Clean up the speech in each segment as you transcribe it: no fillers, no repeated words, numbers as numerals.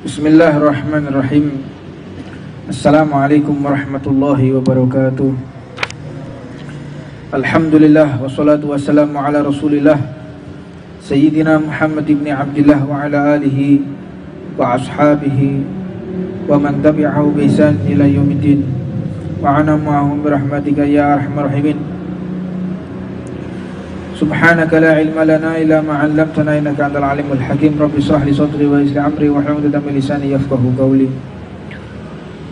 Bismillahirrahmanirrahim. Assalamualaikum warahmatullahi wabarakatuh. Alhamdulillah wassalatu wassalamu ala Rasulillah Sayyidina Muhammad ibn Abdillah wa ala alihi wa ashabihi wa man tabi'ahu bi ihsan ila yaumiddin wa ana ma'ahum bi rahmatika ya arhamar rahimin. Subhanaka la ilma lana illa ma 'allamtana innaka antal alimul hakim. Rabbi shrah li sadri wa yassir li amri wahlul 'uqdatam min lisani yafqahu qawli.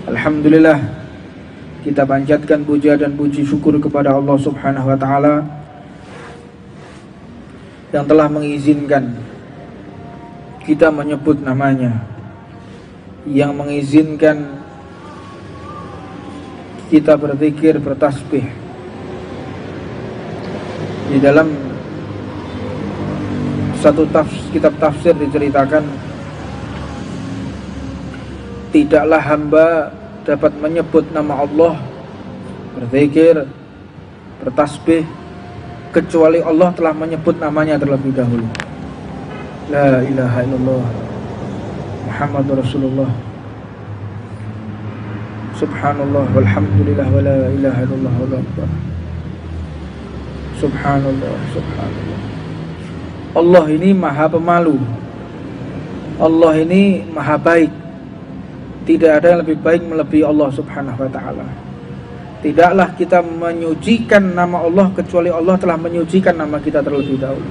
Alhamdulillah, kita panjatkan puja dan puji syukur kepada Allah Subhanahu wa taala yang telah mengizinkan kita menyebut namanya, yang mengizinkan kita berzikir, bertasbih. Di dalam satu kitab tafsir diceritakan, tidaklah hamba dapat menyebut nama Allah, berzikir, bertasbih, kecuali Allah telah menyebut namanya terlebih dahulu. La ilaha illallah Muhammadur Rasulullah. Subhanallah walhamdulillah wa la ilaha illallah wallahu akbar. Subhanallah, subhanallah. Allah ini maha pemalu. Allah ini maha baik. Tidak ada yang lebih baik melebihi Allah Subhanahu wa ta'ala. Tidaklah kita menyucikan nama Allah kecuali Allah telah menyucikan nama kita terlebih dahulu.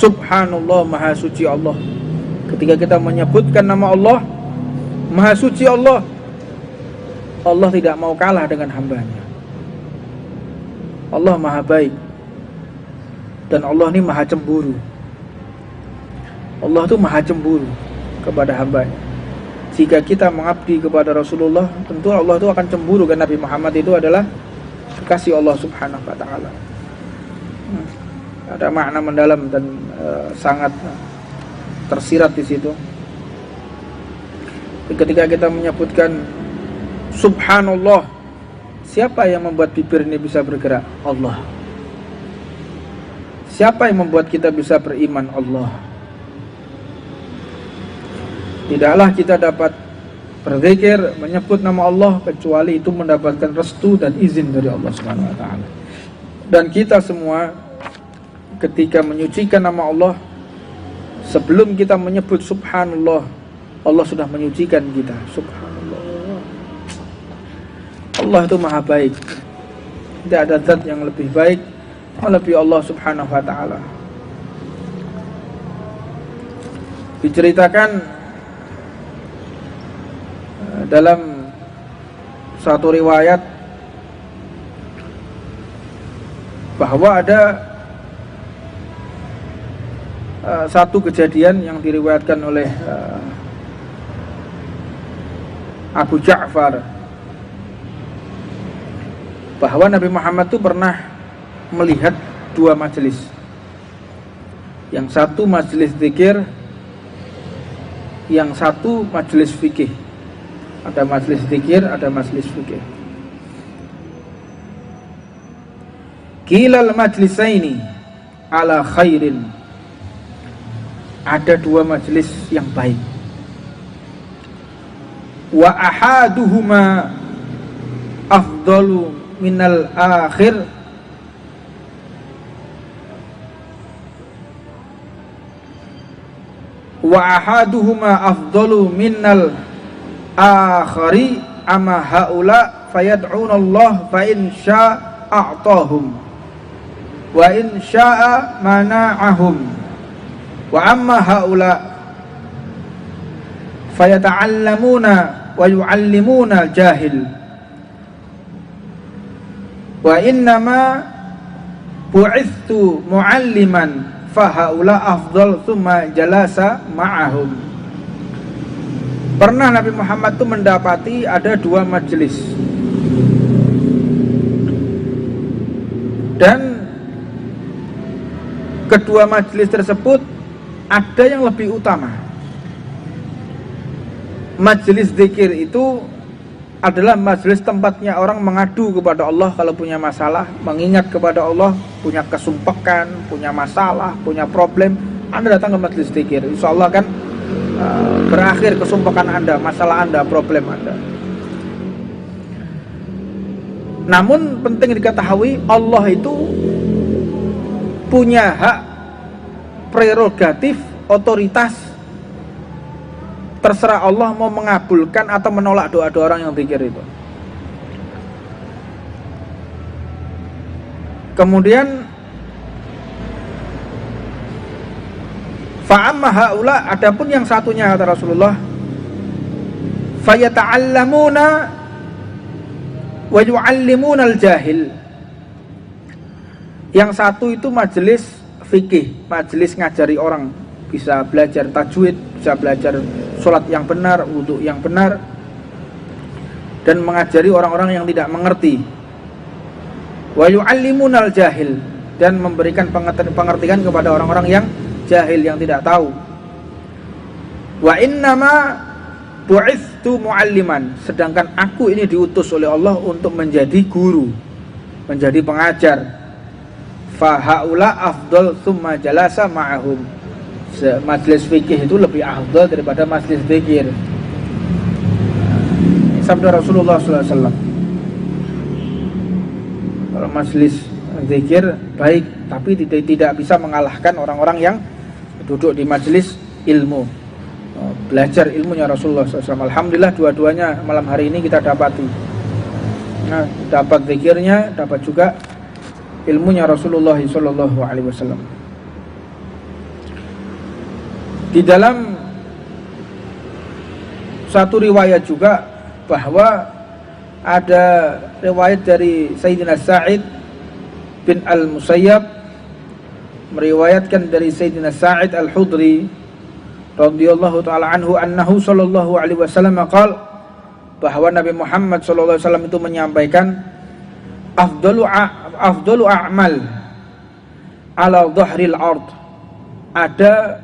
Subhanallah, maha suci Allah. Ketika kita menyebutkan nama Allah, maha suci Allah, Allah tidak mau kalah dengan hambanya. Allah maha baik, dan Allah ini maha cemburu. Allah itu maha cemburu kepada hambanya. Jika kita mengabdi kepada Rasulullah, tentu Allah itu akan cemburu, karena Nabi Muhammad itu adalah kekasih Allah Subhanahu wa ta'ala. Ada makna mendalam dan sangat tersirat di situ. Ketika kita menyebutkan Subhanallah, siapa yang membuat bibir ini bisa bergerak? Allah. Siapa yang membuat kita bisa beriman? Allah. Tidaklah kita dapat berzikir, menyebut nama Allah kecuali itu mendapatkan restu dan izin dari Allah Subhanahu wa taala. Dan kita semua ketika menyucikan nama Allah, sebelum kita menyebut subhanallah, Allah sudah menyucikan kita. Subhanallah. Allah itu maha baik. Tidak ada zat yang lebih baik melebihi Allah Subhanahu wa ta'ala. Diceritakan dalam satu riwayat bahwa ada satu kejadian yang diriwayatkan oleh Abu Ja'far, bahwa Nabi Muhammad itu pernah melihat dua majelis. Yang satu majelis zikir, yang satu majelis fikih. Ada majelis zikir, ada majelis fikih. Kilal majlisaini ala khairin. Ada dua majelis yang baik. Wa ahaduhuma afdalu minal akhir wa ahaduhuma afdalu minal akhari amma haula fayad'una Allah fa in syaa a'tahum wa in syaa mana'ahum wa amma haula fayata'allamuna wa yu'allimuna jahil wa innama bu'ithtu mu'alliman fahaula afdal thumma jalasa ma'ahum. Pernah Nabi Muhammad itu mendapati ada dua majelis, dan kedua majelis tersebut ada yang lebih utama. Majelis zikir itu adalah majelis tempatnya orang mengadu kepada Allah kalau punya masalah, mengingat kepada Allah, punya kesumpekan, punya masalah, punya problem, Anda datang ke majelis zikir, insya Allah kan berakhir kesumpakan Anda, masalah Anda, problem Anda. Namun penting diketahui, Allah itu punya hak prerogatif, otoritas. Terserah Allah mau mengabulkan atau menolak doa-doa orang yang zikir itu. Kemudian fa'amma haula, adapun yang satunya kata Rasulullah, fayata'allamuna wa yu'allimuna al-jahil. Yang satu itu majelis fikih, majelis ngajari orang, bisa belajar tajwid, bisa belajar sholat yang benar, wudhu yang benar, dan mengajari orang-orang yang tidak mengerti. Wa yu'allimuna al-jahil, dan memberikan pengertian kepada orang-orang yang jahil, yang tidak tahu. Wa innama bu'ithtu mu'alliman, sedangkan aku ini diutus oleh Allah untuk menjadi guru, menjadi pengajar. Fa haula afdal thumma jalasa ma'ahum. Majelis fikih itu lebih afdal daripada majelis zikir. Sabda Rasulullah SAW. Kalau majelis zikir baik, tapi tidak bisa mengalahkan orang-orang yang duduk di majelis ilmu, belajar ilmunya Rasulullah SAW. Alhamdulillah dua-duanya malam hari ini kita dapati. Nah, dapat zikirnya, dapat juga ilmunya Rasulullah SAW. Di dalam satu riwayat juga bahwa ada riwayat dari Sayyidina Sa'id bin Al-Musayyab meriwayatkan dari Sayyidina Sa'id Al-Hudri radhiyallahu ta'ala anhu annahu sallallahu alaihi wasallam qala, bahwa Nabi Muhammad sallallahu alaihi wasallam itu menyampaikan afdalu a'mal ala dhahril ard, ada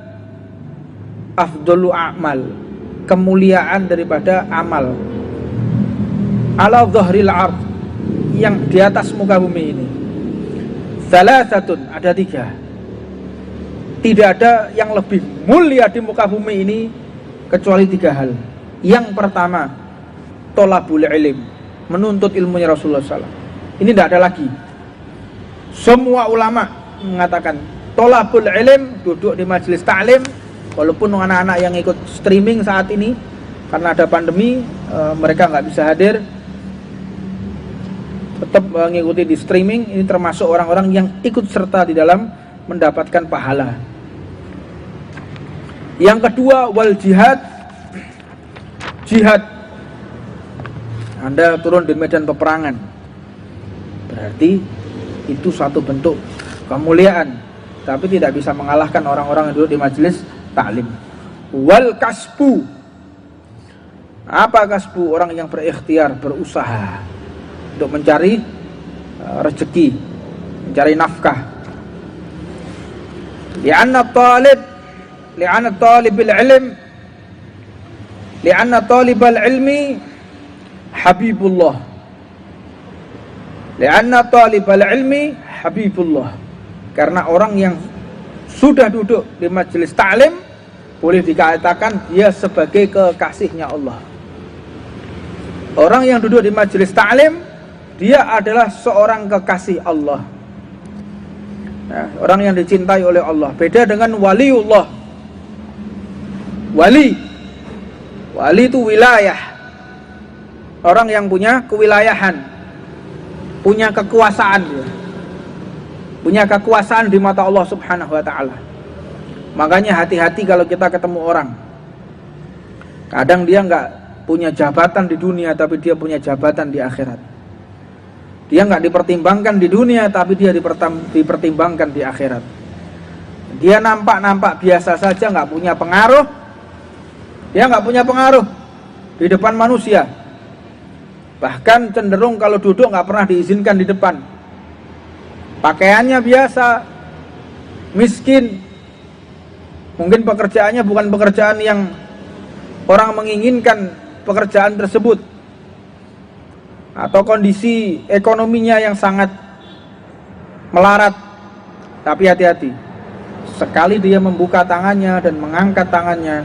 afdalu a'mal, kemuliaan daripada amal, ala dhahril ard, yang di atas muka bumi ini. Salasatun, ada tiga. Tidak ada yang lebih mulia di muka bumi ini kecuali tiga hal. Yang pertama, tolabul ilm, menuntut ilmunya Rasulullah SAW. Ini tidak ada lagi. Semua ulama mengatakan tolabul ilm, duduk di majelis ta'lim. Walaupun anak-anak yang ikut streaming saat ini karena ada pandemi, mereka nggak bisa hadir, tetap mengikuti di streaming. Ini termasuk orang-orang yang ikut serta di dalam mendapatkan pahala. Yang kedua, wal jihad, jihad. Anda turun di medan peperangan, berarti itu satu bentuk kemuliaan, tapi tidak bisa mengalahkan orang-orang yang duduk di majelis ta'lim. Wal kasbu, apa kasbu? Orang yang berikhtiar, berusaha untuk mencari rezeki, mencari nafkah. Li'anna talibal ilmi habibullah. Li'anna talibal ilmi habibullah. Karena orang yang sudah duduk di majelis ta'lim, boleh dikatakan dia sebagai kekasihnya Allah. Orang yang duduk di majelis ta'lim, dia adalah seorang kekasih Allah. Nah, orang yang dicintai oleh Allah. Beda dengan waliullah. Wali itu wilayah. Orang yang punya kewilayahan, punya kekuasaan, punya kekuasaan di mata Allah Subhanahu wa ta'ala. Makanya hati-hati kalau kita ketemu orang. Kadang dia nggak punya jabatan di dunia, tapi dia punya jabatan di akhirat. Dia nggak dipertimbangkan di dunia, tapi dia dipertimbangkan di akhirat. Dia nampak biasa saja, nggak punya pengaruh. Dia nggak punya pengaruh di depan manusia. Bahkan cenderung kalau duduk nggak pernah diizinkan di depan. Pakaiannya biasa, miskin. Mungkin pekerjaannya bukan pekerjaan yang orang menginginkan pekerjaan tersebut, atau kondisi ekonominya yang sangat melarat. Tapi hati-hati, sekali dia membuka tangannya dan mengangkat tangannya,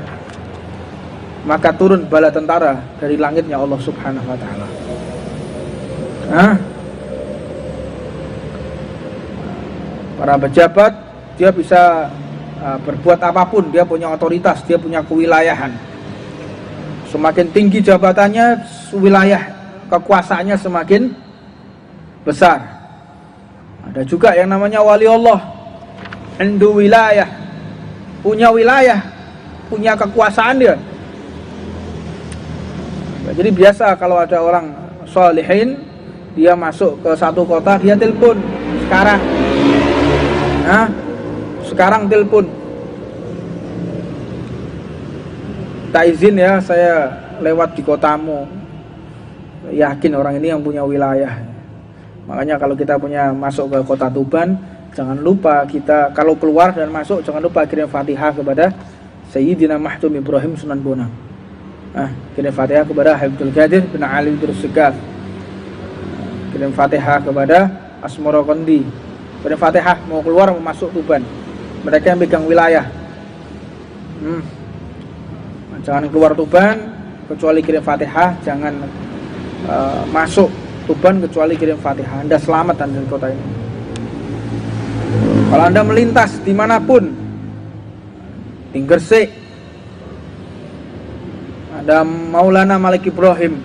maka turun bala tentara dari langitnya Allah Subhanahu wa taala. Para pejabat dia bisa berbuat apapun, dia punya otoritas, dia punya kewilayahan. Semakin tinggi jabatannya, wilayah kekuasaannya semakin besar. Ada juga yang namanya wali Allah, indu wilayah, punya wilayah, punya kekuasaan dia. Jadi biasa kalau ada orang sholihin, dia masuk ke satu kota, dia telepon sekarang. Sekarang telepon. Tak izin ya, saya lewat di kotamu. Yakin orang ini yang punya wilayah. Makanya kalau kita punya masuk ke kota Tuban, jangan lupa kita kalau keluar dan masuk, jangan lupa kirim Fatihah kepada Sayyidina Mahdum Ibrahim Sunan Bonang. Kirim Fatihah kepada Habibul Qadir bin Ali bin Segaf. Kirim Fatihah kepada Asmoro Kondi. Kirim Fatihah mau keluar mau masuk Tuban. Mereka yang pegang wilayah. Jangan keluar Tuban kecuali kirim Fatihah, jangan masuk Tuban kecuali kirim Fatihah. Anda selamat dari kota ini. Kalau Anda melintas dimanapun, di Gresik, ada Maulana Malik Ibrahim,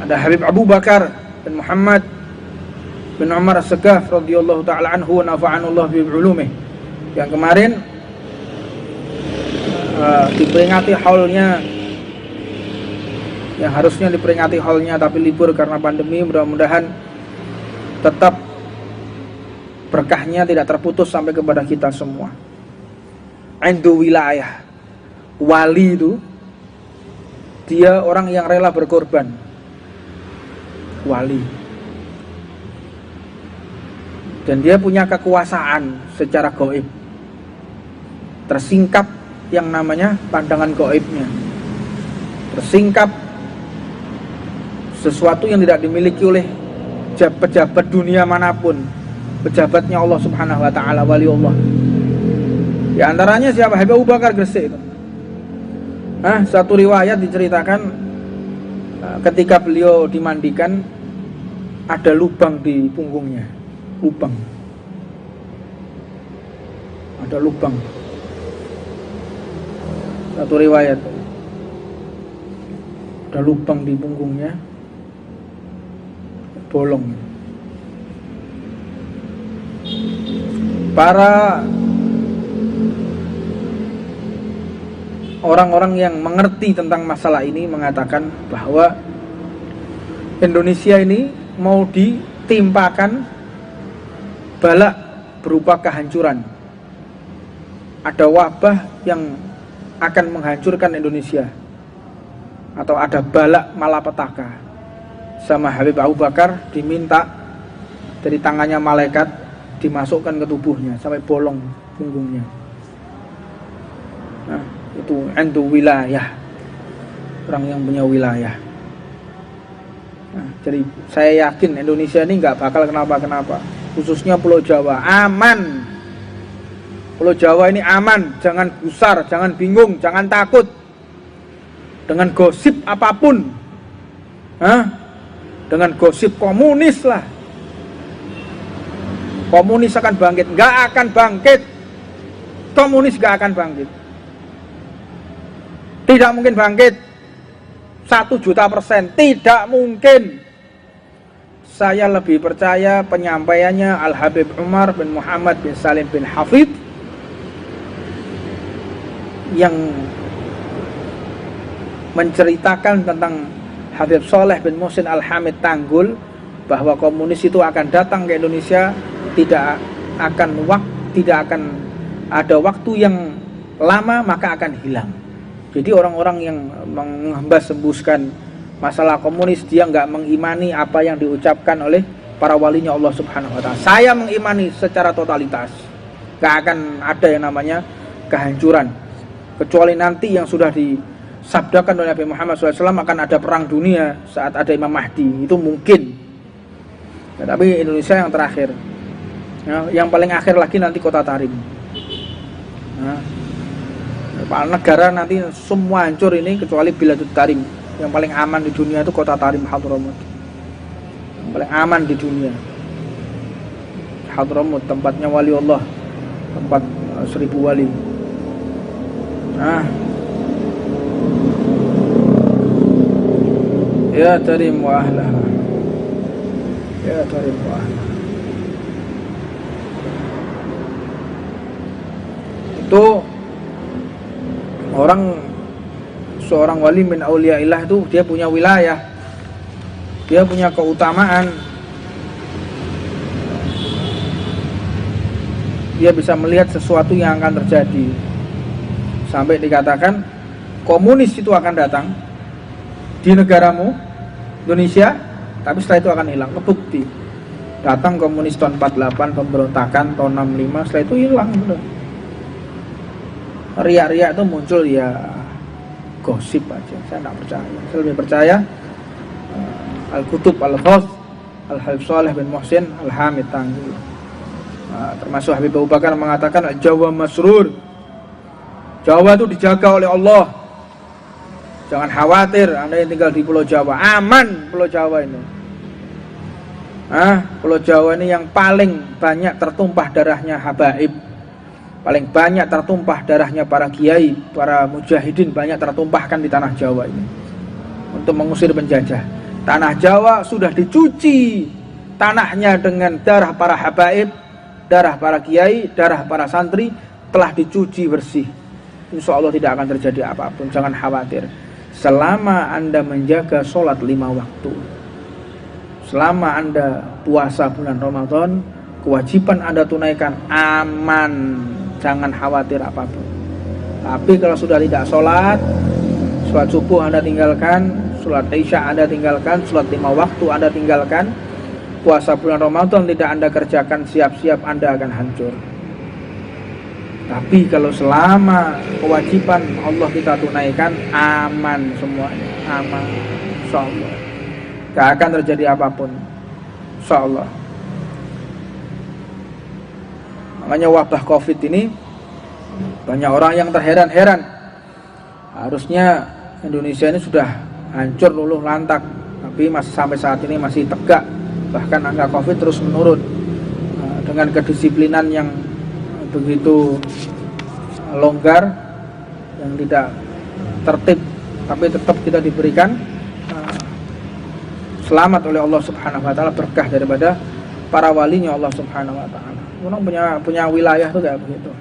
ada Habib Abu Bakar bin Muhammad bin Umar As-Segaf radhiyallahu ta'ala anhu wa nafa'anullah bi ulumih, yang kemarin diperingati haulnya, yang harusnya diperingati haulnya tapi libur karena pandemi. Mudah-mudahan tetap berkahnya tidak terputus sampai kepada kita semua. Indu wilayah, wali itu dia orang yang rela berkorban. Wali, dan dia punya kekuasaan secara gaib, tersingkap yang namanya pandangan gaibnya, tersingkap sesuatu yang tidak dimiliki oleh pejabat dunia manapun. Pejabatnya Allah Subhanahu wa taala, wali Allah. Di antaranya siapa? Habib Abu Bakar Gresik itu. Satu riwayat diceritakan ketika beliau dimandikan ada lubang di punggungnya. Lubang. Ada lubang. Satu riwayat ada lubang di punggungnya, bolong. Para orang-orang yang mengerti tentang masalah ini mengatakan bahwa Indonesia ini mau ditimpakan bala berupa kehancuran. Ada wabah yang akan menghancurkan Indonesia, atau ada balak malapetaka. Sama Habib Abu Bakar diminta dari tangannya malaikat dimasukkan ke tubuhnya sampai bolong punggungnya. Itu indu wilayah, orang yang punya wilayah. Jadi saya yakin Indonesia ini nggak bakal kenapa-kenapa, khususnya Pulau Jawa aman. Pulau Jawa ini aman, jangan gusar, jangan bingung, jangan takut dengan gosip apapun. Dengan gosip komunis lah. Komunis akan bangkit, nggak akan bangkit. Komunis nggak akan bangkit. Tidak mungkin bangkit. 1.000.000% tidak mungkin. Saya lebih percaya penyampaiannya Al-Habib Umar bin Muhammad bin Salim bin Hafidh yang menceritakan tentang Habib Soleh bin Muhsin Al-Hamid Tanggul, bahwa komunis itu akan datang ke Indonesia, tidak akan ada waktu yang lama, maka akan hilang. Jadi orang-orang yang menghembus-hembuskan masalah komunis, dia nggak mengimani apa yang diucapkan oleh para walinya Allah Subhanahu wa ta'ala. Saya mengimani secara totalitas, nggak akan ada yang namanya kehancuran, kecuali nanti yang sudah disabdakan oleh Nabi Muhammad SAW akan ada perang dunia saat ada Imam Mahdi. Itu mungkin tapi Indonesia yang terakhir, yang paling akhir lagi nanti Kota Tarim. Nah, negara nanti semua hancur ini kecuali Biladut Tarim. Yang paling aman di dunia itu kota Tarim Hadramut. Yang paling aman di dunia Hadramut, tempatnya wali Allah, tempat 1000 wali. Nah, ya Tarim wa ahlaha, ya Tarim wa ahlaha. Itu seorang wali min auliyaillah itu dia punya wilayah, dia punya keutamaan, dia bisa melihat sesuatu yang akan terjadi. Sampai dikatakan komunis itu akan datang di negaramu Indonesia, tapi setelah itu akan hilang. Kebukti datang komunis tahun 48, pemberontakan tahun 65, setelah itu hilang. Riak-riak itu muncul ya gosip aja. Saya tidak percaya. Saya lebih percaya Al-Kutub Al-Ghath Al-Habib Saleh bin Muhsin Al-Hamid Tanggi. Termasuk Habib Abu Bakar mengatakan Jawa masrur, Jawa itu dijaga oleh Allah. Jangan khawatir Anda yang tinggal di Pulau Jawa, aman Pulau Jawa ini. Pulau Jawa ini yang paling banyak tertumpah darahnya habaib, paling banyak tertumpah darahnya para kiai, para mujahidin, banyak tertumpahkan di tanah Jawa ini untuk mengusir penjajah. Tanah Jawa sudah dicuci tanahnya dengan darah para habaib, darah para kiai, darah para santri, telah dicuci bersih. Insya Allah tidak akan terjadi apapun, jangan khawatir. Selama Anda menjaga sholat 5 waktu, selama Anda puasa bulan Ramadan, kewajiban Anda tunaikan, aman, jangan khawatir apapun. Tapi kalau sudah tidak sholat subuh Anda tinggalkan, sholat isya Anda tinggalkan, sholat 5 waktu Anda tinggalkan, puasa bulan Ramadan tidak Anda kerjakan, siap-siap Anda akan hancur. Tapi kalau selama kewajiban Allah kita tunaikan, aman semuanya, aman, insyaallah. Gak akan terjadi apapun, insyaallah. Makanya wabah COVID ini banyak orang yang terheran-heran. Harusnya Indonesia ini sudah hancur luluh lantak, tapi sampai saat ini masih tegak. Bahkan angka COVID terus menurun. Dengan kedisiplinan yang begitu longgar, yang tidak tertib, tapi tetap kita diberikan selamat oleh Allah Subhanahu wa taala, berkah daripada para walinya Allah Subhanahu wa taala. Orang punya wilayah tuh kayak begitu.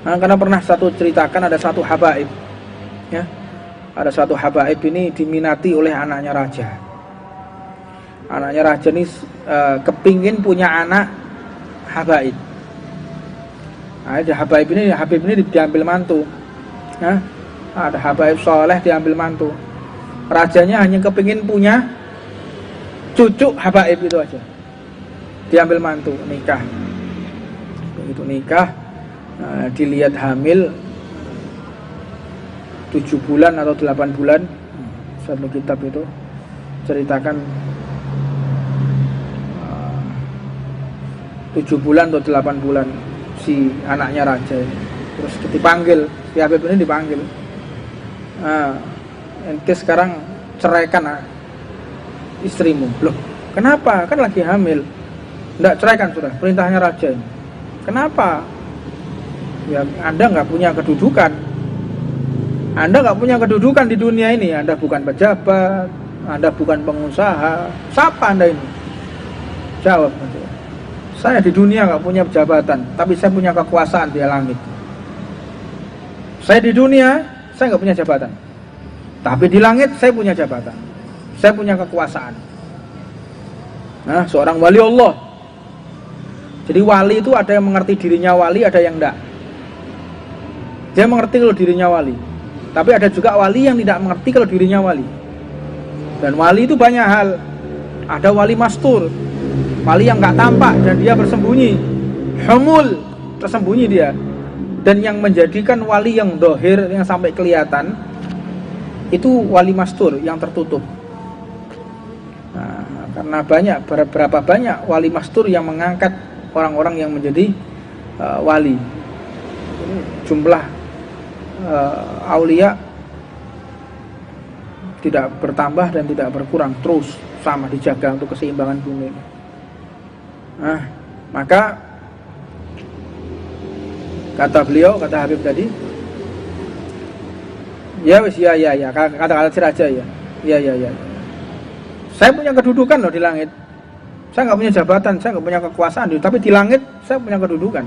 Karena pernah satu ceritakan ada satu habaib, ya. Ada satu habaib ini diminati oleh anaknya raja. Anaknya raja ini kepingin punya anak habaib. Nah, Habib ini diambil mantu. Nah, ada Habaib Soleh diambil mantu. Rajanya hanya kepingin punya cucu Habaib itu aja. Diambil mantu, nikah. Begitu nikah, dilihat hamil 7 bulan atau 8 bulan. Satu kitab itu ceritakan 7 bulan atau 8 bulan si anaknya raja ini. Terus dipanggil, si Habib ini dipanggil, ente sekarang ceraikan istrimu. Loh, kenapa? Kan lagi hamil. Nggak, ceraikan sudah, perintahnya raja ini. Kenapa? Ya Anda nggak punya kedudukan. Anda nggak punya kedudukan di dunia ini. Anda bukan pejabat, Anda bukan pengusaha. Siapa Anda ini? Jawab. Saya di dunia nggak punya jabatan, tapi saya punya kekuasaan di langit. Saya di dunia, saya nggak punya jabatan, tapi di langit saya punya jabatan. Saya punya kekuasaan. Nah, seorang wali Allah. Jadi wali itu ada yang mengerti dirinya wali, ada yang enggak. Dia mengerti kalau dirinya wali, tapi ada juga wali yang tidak mengerti kalau dirinya wali. Dan wali itu banyak hal. Ada wali mastur, wali yang nggak tampak dan dia bersembunyi, humul, tersembunyi dia. Dan yang menjadikan wali yang dohir, yang sampai kelihatan, itu wali mastur yang tertutup. Nah, karena berapa banyak wali mastur yang mengangkat orang-orang yang menjadi wali. jumlah aulia tidak bertambah dan tidak berkurang, terus sama dijaga untuk keseimbangan bumi. Nah, maka kata beliau, kata Habib tadi, ya wis ya, kata aja ya. Ya. Saya punya kedudukan loh di langit. Saya nggak punya jabatan, saya nggak punya kekuasaan, tapi di langit saya punya kedudukan.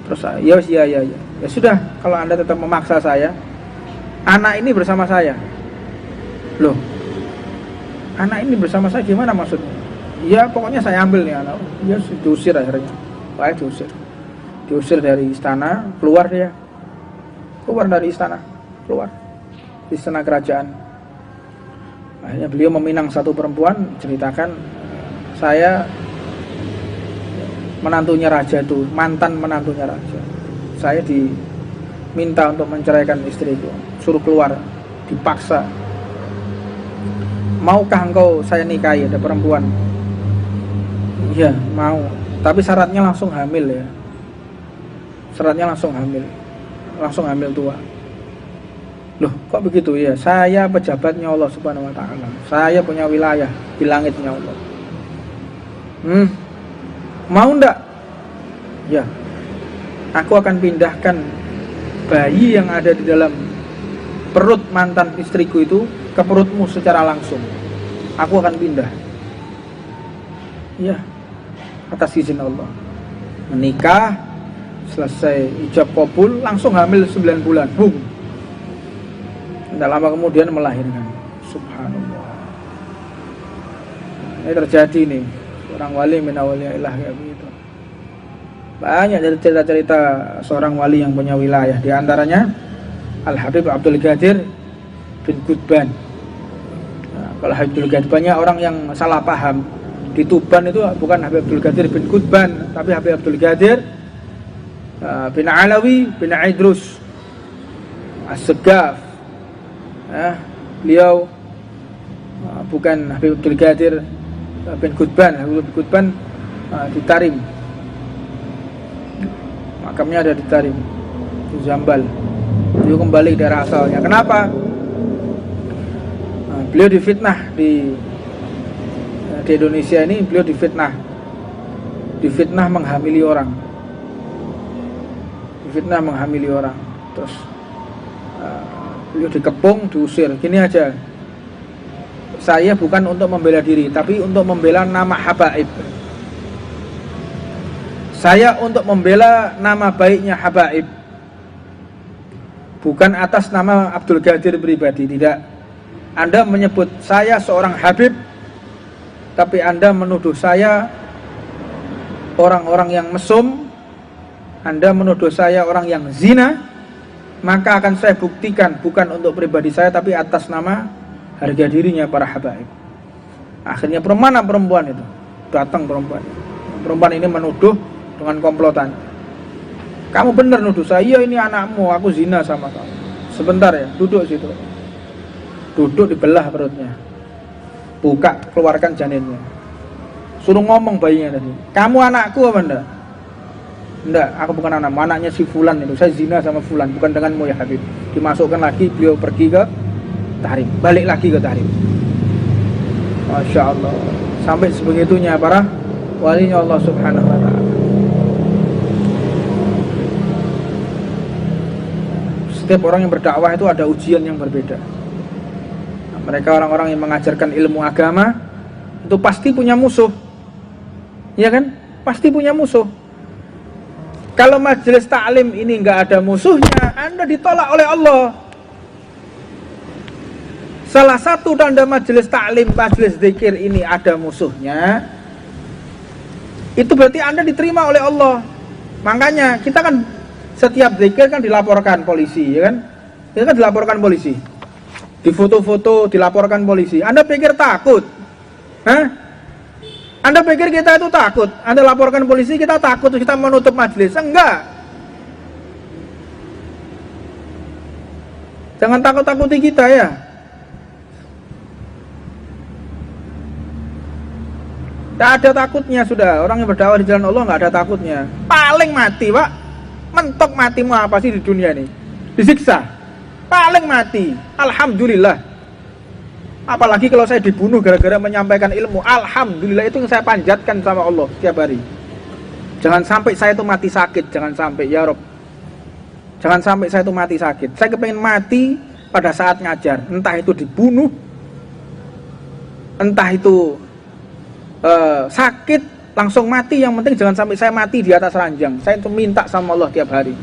Terus ya sudah, kalau Anda tetap memaksa saya, anak ini bersama saya. Loh, anak ini bersama saya gimana maksudnya? Ya pokoknya saya ambil nih anak. Ya diusir akhirnya. Baik, diusir dari istana, keluar dari istana, keluar di istana kerajaan. Akhirnya beliau meminang satu perempuan, ceritakan, saya menantunya raja itu, mantan menantunya raja. Saya diminta untuk menceraikan istriku, suruh keluar, dipaksa. Maukah engkau saya nikahi? Ada perempuan. Iya, mau. Tapi syaratnya langsung hamil ya. Syaratnya langsung hamil tua. Loh, kok begitu ya? Saya pejabatnya Allah Subhanahu wa taala. Saya punya wilayah di langitnya Allah. Mau ndak? Ya. Aku akan pindahkan bayi yang ada di dalam perut mantan istriku itu ke perutmu secara langsung. Aku akan pindah. Ya. Atas izin Allah. Menikah, selesai ijab kabul, langsung hamil 9 bulan. Boom. Tidak lama kemudian melahirkan. Subhanallah. Ini terjadi nih, seorang wali min awliyaillah kayak begitu. Banyak dari cerita-cerita seorang wali yang punya wilayah. Di antaranya Al-Habib Abdul Qadir bin Qutban. Nah, kalau Habib Abdul Qadir, banyak orang yang salah paham. Di Tuban itu bukan Habib Abdul Qadir bin Qutban, tapi Habib Abdul Qadir bin Alawi bin Idrus As-Segaf. Beliau bukan Habib Abdul Qadir bin Qutban. Habib bin Qutban di Tarim, makamnya ada di Tarim, di Zambal. Beliau kembali ke daerah asalnya. Kenapa? Beliau difitnah di Indonesia ini. Beliau difitnah menghamili orang, terus beliau dikepung, diusir. Gini aja, saya bukan untuk membela diri, tapi untuk membela nama habaib. Saya untuk membela nama baiknya habaib, bukan atas nama Abdul Qadir pribadi. Tidak. Anda menyebut saya seorang habib, tapi Anda menuduh saya orang-orang yang mesum, Anda menuduh saya orang yang zina, maka akan saya buktikan bukan untuk pribadi saya, tapi atas nama harga dirinya para habaib. Akhirnya perempuan itu datang, perempuan ini menuduh dengan komplotan. Kamu benar nuduh saya? Iya, ini anakmu, aku zina sama kamu. Sebentar ya, duduk situ. Duduk, dibelah perutnya, buka, keluarkan janinnya, suruh ngomong bayinya tadi, kamu anakku apa enggak? Enggak, aku bukan anakmu, anaknya si Fulan itu, saya zina sama Fulan, bukan denganmu ya Habib. Dimasukkan lagi, beliau pergi ke Tarim, balik lagi ke Tarim. Masya Allah, sampai sebegitunya para walinya Allah Subhanahu wa ta'ala. Setiap orang yang berdakwah itu ada ujian yang berbeda. Mereka orang-orang yang mengajarkan ilmu agama itu pasti punya musuh, ya kan? Pasti punya musuh. Kalau majelis taklim ini nggak ada musuhnya, Anda ditolak oleh Allah. Salah satu tanda majelis taklim, majelis zikir ini ada musuhnya, itu berarti Anda diterima oleh Allah. Makanya kita kan setiap zikir kan dilaporkan polisi, ya kan? Kita kan dilaporkan polisi, difoto-foto, dilaporkan polisi. Anda pikir takut? Hah? Anda pikir kita itu takut? Anda laporkan polisi, kita takut, kita menutup majelis? Enggak. Jangan takut-takuti kita ya. Tidak ada takutnya sudah. Orang yang berdakwah di jalan Allah nggak ada takutnya. Paling mati, Pak. mentok matimu apa sih di dunia ini? Disiksa. Paling mati. Alhamdulillah. Apalagi kalau saya dibunuh gara-gara menyampaikan ilmu. Alhamdulillah, itu yang saya panjatkan sama Allah setiap hari. Jangan sampai saya itu mati sakit. Jangan sampai, ya Rob. Jangan sampai saya itu mati sakit. Saya kepengen mati pada saat ngajar. Entah itu dibunuh, entah itu sakit, langsung mati. Yang penting jangan sampai saya mati di atas ranjang. Saya itu minta sama Allah tiap hari.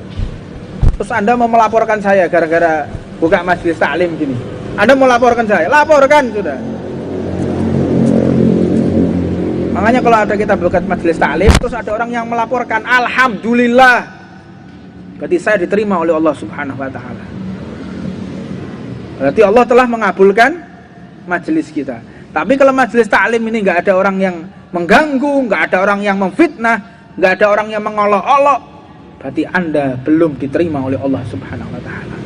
Terus Anda mau melaporkan saya gara-gara buka majelis taklim gini. Anda mau laporkan saya, laporkan sudah. Makanya kalau ada kita buka majelis taklim, terus ada orang yang melaporkan, alhamdulillah, berarti saya diterima oleh Allah Subhanahu wa Ta'ala. Berarti Allah telah mengabulkan majelis kita. Tapi kalau majelis taklim ini nggak ada orang yang mengganggu, nggak ada orang yang memfitnah, nggak ada orang yang mengolok-olok, berarti Anda belum diterima oleh Allah Subhanahu wa Ta'ala.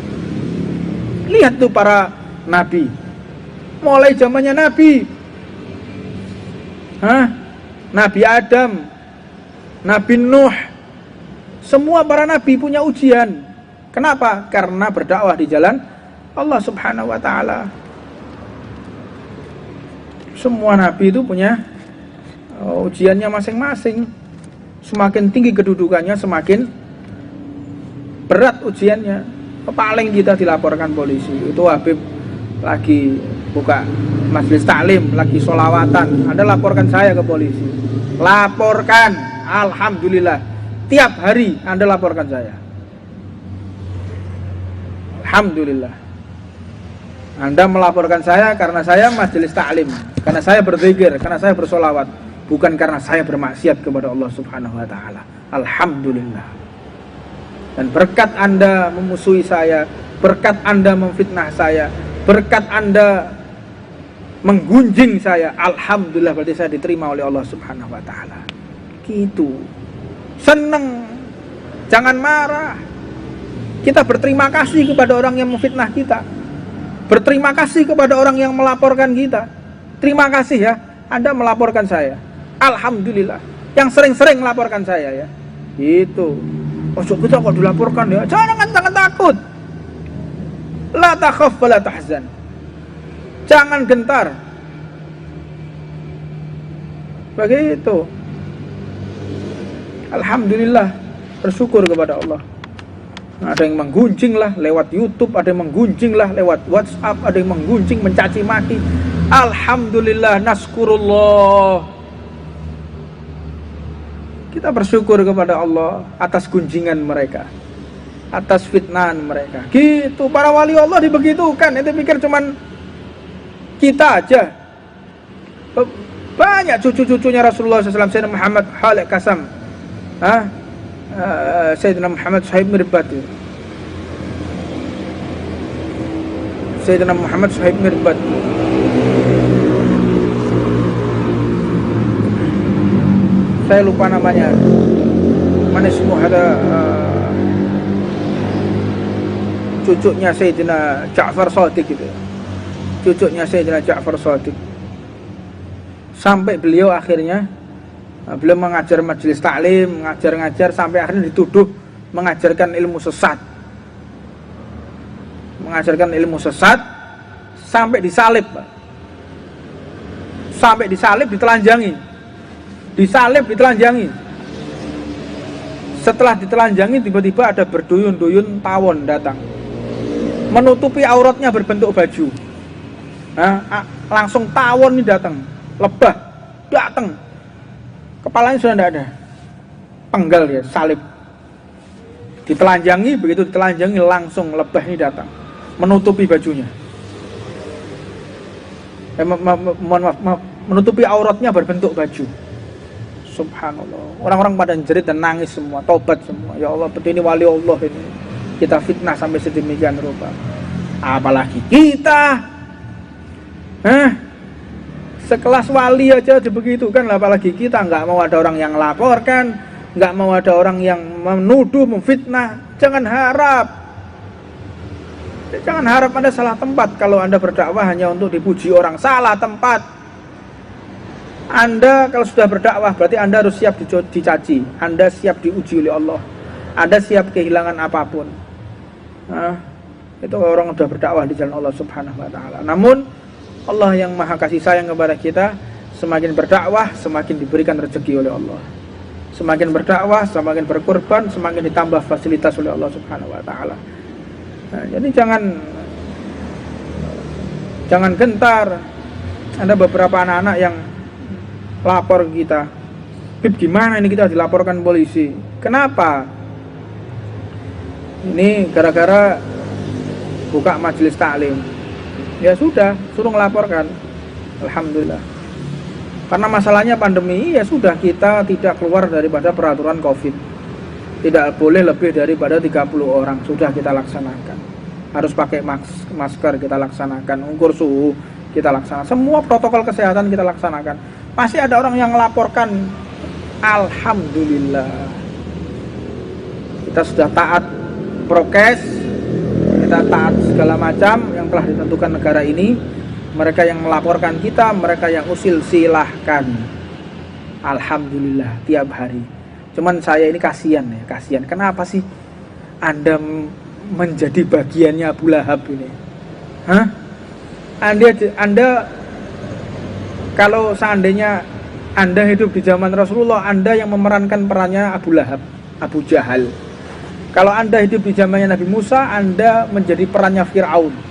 Lihat tuh para nabi, mulai zamannya Nabi Nabi Adam, Nabi Nuh, semua para nabi punya ujian. Kenapa? Karena berdakwah di jalan Allah Subhanahu wa Ta'ala. Semua nabi itu punya ujiannya masing-masing. Semakin tinggi kedudukannya, semakin berat ujiannya. Paling kita dilaporkan polisi. Itu Habib lagi buka majelis taklim, lagi sholawatan, Anda laporkan saya ke polisi. Laporkan, alhamdulillah. Tiap hari Anda laporkan saya. Alhamdulillah. Anda melaporkan saya karena saya majelis taklim, karena saya berzikir, karena saya bersolawat, bukan karena saya bermaksiat kepada Allah Subhanahu wa Ta'ala. Alhamdulillah. Dan berkat Anda memusuhi saya, berkat Anda memfitnah saya, berkat Anda menggunjing saya, alhamdulillah, berarti saya diterima oleh Allah Subhanahu wa Ta'ala. Gitu. Seneng. Jangan marah. Kita berterima kasih kepada orang yang memfitnah kita. Berterima kasih kepada orang yang melaporkan kita. Terima kasih ya, Anda melaporkan saya. Alhamdulillah. Yang sering-sering melaporkan saya ya. Gitu. Ojo kita kok dilaporkan ya. Jangan takut. La takhaf wa la tahzan. Jangan gentar. Begitu. Alhamdulillah, bersyukur kepada Allah. Ada yang menggunjing lah lewat YouTube, ada yang menggunjing lah lewat WhatsApp, ada yang menggunjing, mencaci maki. Alhamdulillah, naskurullah. Kita bersyukur kepada Allah atas gunjingan mereka, atas fitnahan mereka. Gitu, para wali Allah dibegitukan. Itu pikir cuman kita aja. Banyak cucu-cucunya Rasulullah SAW, Sayyidina Muhammad Halik Kasam, Sayyidina Muhammad Sahib Mirbat, Sayyidina Muhammad Sahib Mirbat, saya lupa namanya. Mana semua ada cucunya Sayyidina Ja'far Shadiq gitu. Cucunya Sayyidina Ja'far Shadiq. Sampai beliau akhirnya beliau mengajar majelis taklim, ngajar sampai akhirnya dituduh mengajarkan ilmu sesat. Mengajarkan ilmu sesat sampai disalib, Pak. Sampai disalib, ditelanjangi. Disalib, ditelanjangi. Setelah ditelanjangi, tiba-tiba ada berduyun-duyun tawon datang, menutupi auratnya berbentuk baju. Langsung tawon ini datang, lebah datang, kepalanya sudah tidak ada, penggal ya, salib. Ditelanjangi, begitu ditelanjangi langsung lebah ini datang, menutupi bajunya. Menutupi auratnya berbentuk baju. Subhanallah. Orang-orang pada jerit dan nangis semua, taubat semua. Ya Allah, betul ini wali Allah ini. Kita fitnah sampai sedemikian rupa. Apalagi kita. Sekelas wali aja dibegitukan, apalagi kita. Nggak mau ada orang yang laporkan, nggak mau ada orang yang menuduh, memfitnah. Jangan harap. Jangan harap Anda salah tempat. Kalau Anda berdakwah hanya untuk dipuji orang, salah tempat. Anda kalau sudah berdakwah berarti Anda harus siap dicaci, Anda siap diuji oleh Allah, Anda siap kehilangan apapun. Itu orang sudah berdakwah di jalan Allah Subhanahu wa taala. Namun Allah yang Maha kasih sayang kepada kita, semakin berdakwah semakin diberikan rezeki oleh Allah. Semakin berdakwah, semakin berkorban, semakin ditambah fasilitas oleh Allah Subhanahu wa taala. Jadi jangan gentar. Ada beberapa anak-anak yang lapor kita, "Bib, gimana ini kita dilaporkan polisi?" Kenapa? Ini gara-gara buka majelis taklim. Ya sudah, suruh melaporkan. Alhamdulillah. Karena masalahnya pandemi, ya sudah, kita tidak keluar daripada peraturan Covid. Tidak boleh lebih daripada 30 orang. Sudah kita laksanakan. Harus pakai masker, kita laksanakan. Ukur suhu, kita laksanakan. Semua protokol kesehatan kita laksanakan. Masih ada orang yang melaporkan. Alhamdulillah. Kita sudah taat prokes, kita taat segala macam yang telah ditentukan negara ini. Mereka yang melaporkan kita, mereka yang usil, silahkan. Alhamdulillah tiap hari. Cuman saya ini kasihan ya, kasihan. Kenapa sih Anda menjadi bagiannya Abu Lahab ini? Anda kalau seandainya Anda hidup di zaman Rasulullah, Anda yang memerankan perannya Abu Lahab, Abu Jahal. Kalau Anda hidup di zamannya Nabi Musa, Anda menjadi perannya Fir'aun.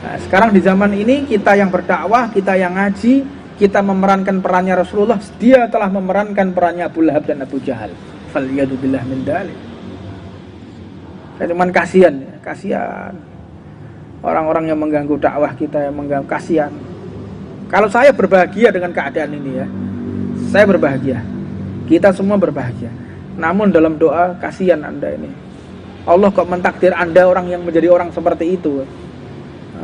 Nah, sekarang di zaman ini kita yang berdakwah, kita yang ngaji, kita memerankan perannya Rasulullah, dia telah memerankan perannya Abu Lahab dan Abu Jahal. Faliyadu billah min dalik. Saya cuman kasihan ya, kasihan. Orang-orang yang mengganggu dakwah kita, yang mengganggu, kasihan. Kalau saya berbahagia dengan keadaan ini ya, saya berbahagia. Kita semua berbahagia. Namun dalam doa, kasihan Anda ini. Allah kok mentakdir Anda orang yang menjadi orang seperti itu.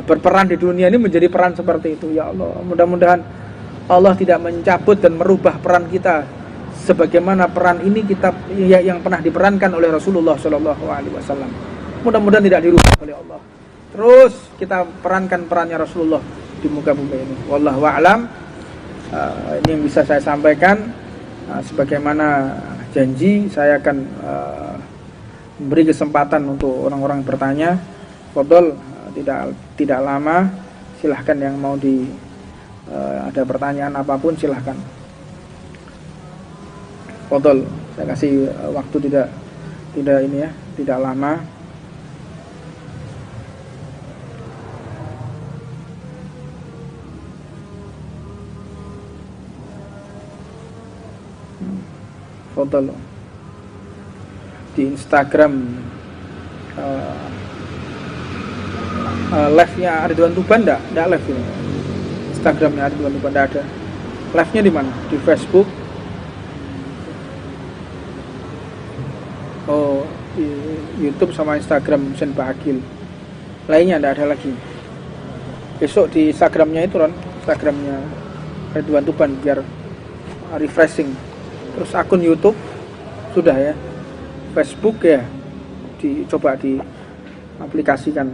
Berperan di dunia ini menjadi peran seperti itu. Ya Allah, mudah-mudahan Allah tidak mencabut dan merubah peran kita sebagaimana peran ini kita yang pernah diperankan oleh Rasulullah SAW. Mudah-mudahan tidak dirubah oleh Allah. Terus kita perankan perannya Rasulullah di muka bumi ini. Wallahu a'lam. Ini yang bisa saya sampaikan. Sebagaimana janji, saya akan memberi kesempatan untuk orang-orang bertanya. Fadhol, tidak lama, silahkan yang mau ada pertanyaan apapun silahkan. Fadhol, saya kasih waktu tidak ini ya, tidak lama. Fadhol. Di Instagram live-nya Ridwan Tuban enggak live ini. Instagramnya Ridwan Tuban enggak ada. Live-nya di mana? Di Facebook. Oh, di YouTube sama Instagram Husain Baqil. Lainnya enggak ada lagi. Besok di Instagramnya itu Ron, Instagramnya Ridwan Tuban biar refreshing. Terus akun YouTube sudah ya. Facebook ya dicoba diaplikasikan.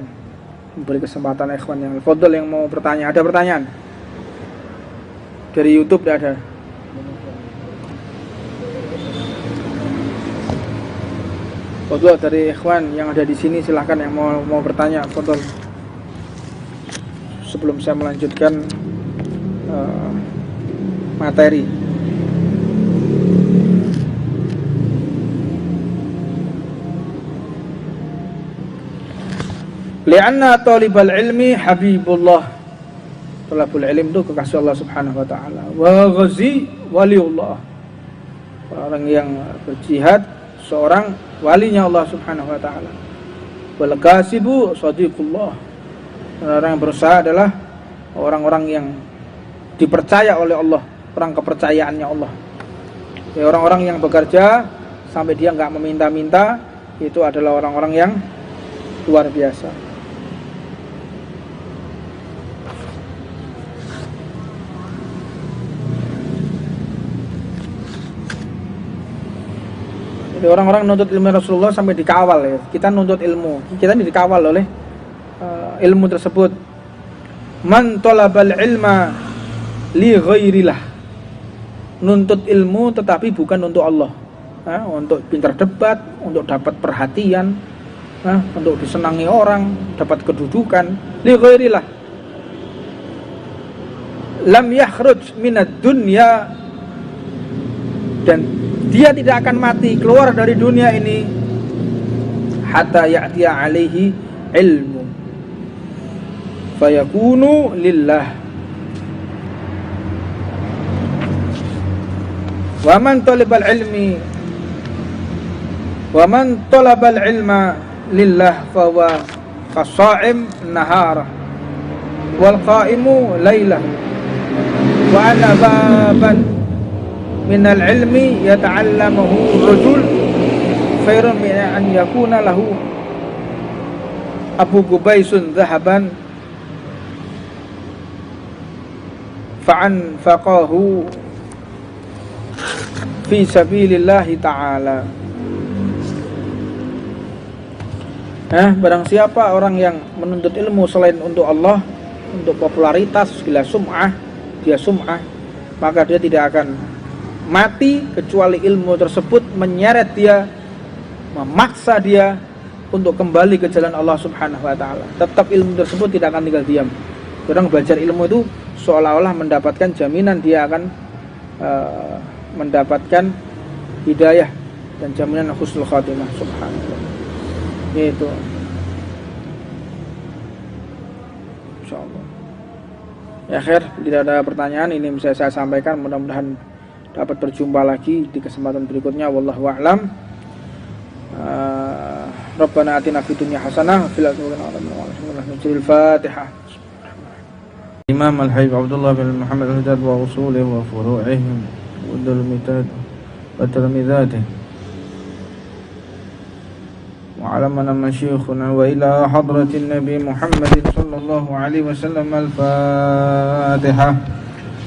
Beri kesempatan ikhwan yang fadhol yang mau bertanya. Ada pertanyaan? Dari YouTube tidak ada. Fadhol dari ikhwan yang ada di sini silahkan yang mau bertanya. Fadhol. Sebelum saya melanjutkan materi. Lianna talibal ilmi habibullah. Talabul ilm itu kekasih Allah Subhanahu wa taala. Wa ghazi waliullah. Orang yang berjihad seorang walinya Allah Subhanahu wa taala. Wal kasibu sadiqullah. Orang yang berusaha adalah orang-orang yang dipercaya oleh Allah, orang kepercayaannya Allah. Ya, orang-orang yang bekerja sampai dia enggak meminta-minta, itu adalah orang-orang yang luar biasa. Jadi orang-orang nuntut ilmu Rasulullah sampai dikawal ya. Kita nuntut ilmu, kita ini dikawal oleh ilmu tersebut. Man talabal ilma li ghairillah. Nuntut ilmu tetapi bukan untuk Allah. untuk pintar debat, untuk dapat perhatian, untuk disenangi orang, dapat kedudukan, li ghairillah. Lam yakhruj minad dunya, dan dia tidak akan mati keluar dari dunia ini hatta ya'tiya alaihi ilmu fayakunu lillah. Wa man talabal ilma lillah fahuwa qasha'im nahara wal qa'imu lailah wa ana baban minal ilmi yata'allamahu rajul khairun min an yakuna lahu Abu Qubaisun dhahaban fa'an faqahu fi sabilillahi ta'ala. Barang siapa orang yang menuntut ilmu selain untuk Allah, untuk popularitas, gila sum'ah, dia sum'ah, maka dia tidak akan mati kecuali ilmu tersebut menyeret dia, memaksa dia untuk kembali ke jalan Allah Subhanahu wa taala. Tetap ilmu tersebut tidak akan tinggal diam. Orang belajar ilmu itu seolah-olah mendapatkan jaminan dia akan mendapatkan hidayah dan jaminan husnul khatimah. Subhanallah. Itu insyaallah. Ya khair, tidak ada pertanyaan, ini bisa saya sampaikan, mudah-mudahan dapat berjumpa lagi di kesempatan berikutnya. Wallahu a'lam. Rabbana atina fid dunya hasanah wa fil akhirati hasanah. Al-Fatihah. Imam Al-Habib Abdullah bin Muhammad Al-Haddad wa usulihi wa furu'ihi wa dalmitatihi wa talmidatihi وعلمنا مشيخنا وإلى حضرة النبي محمد صلى الله عليه وسلم. الفاتحة.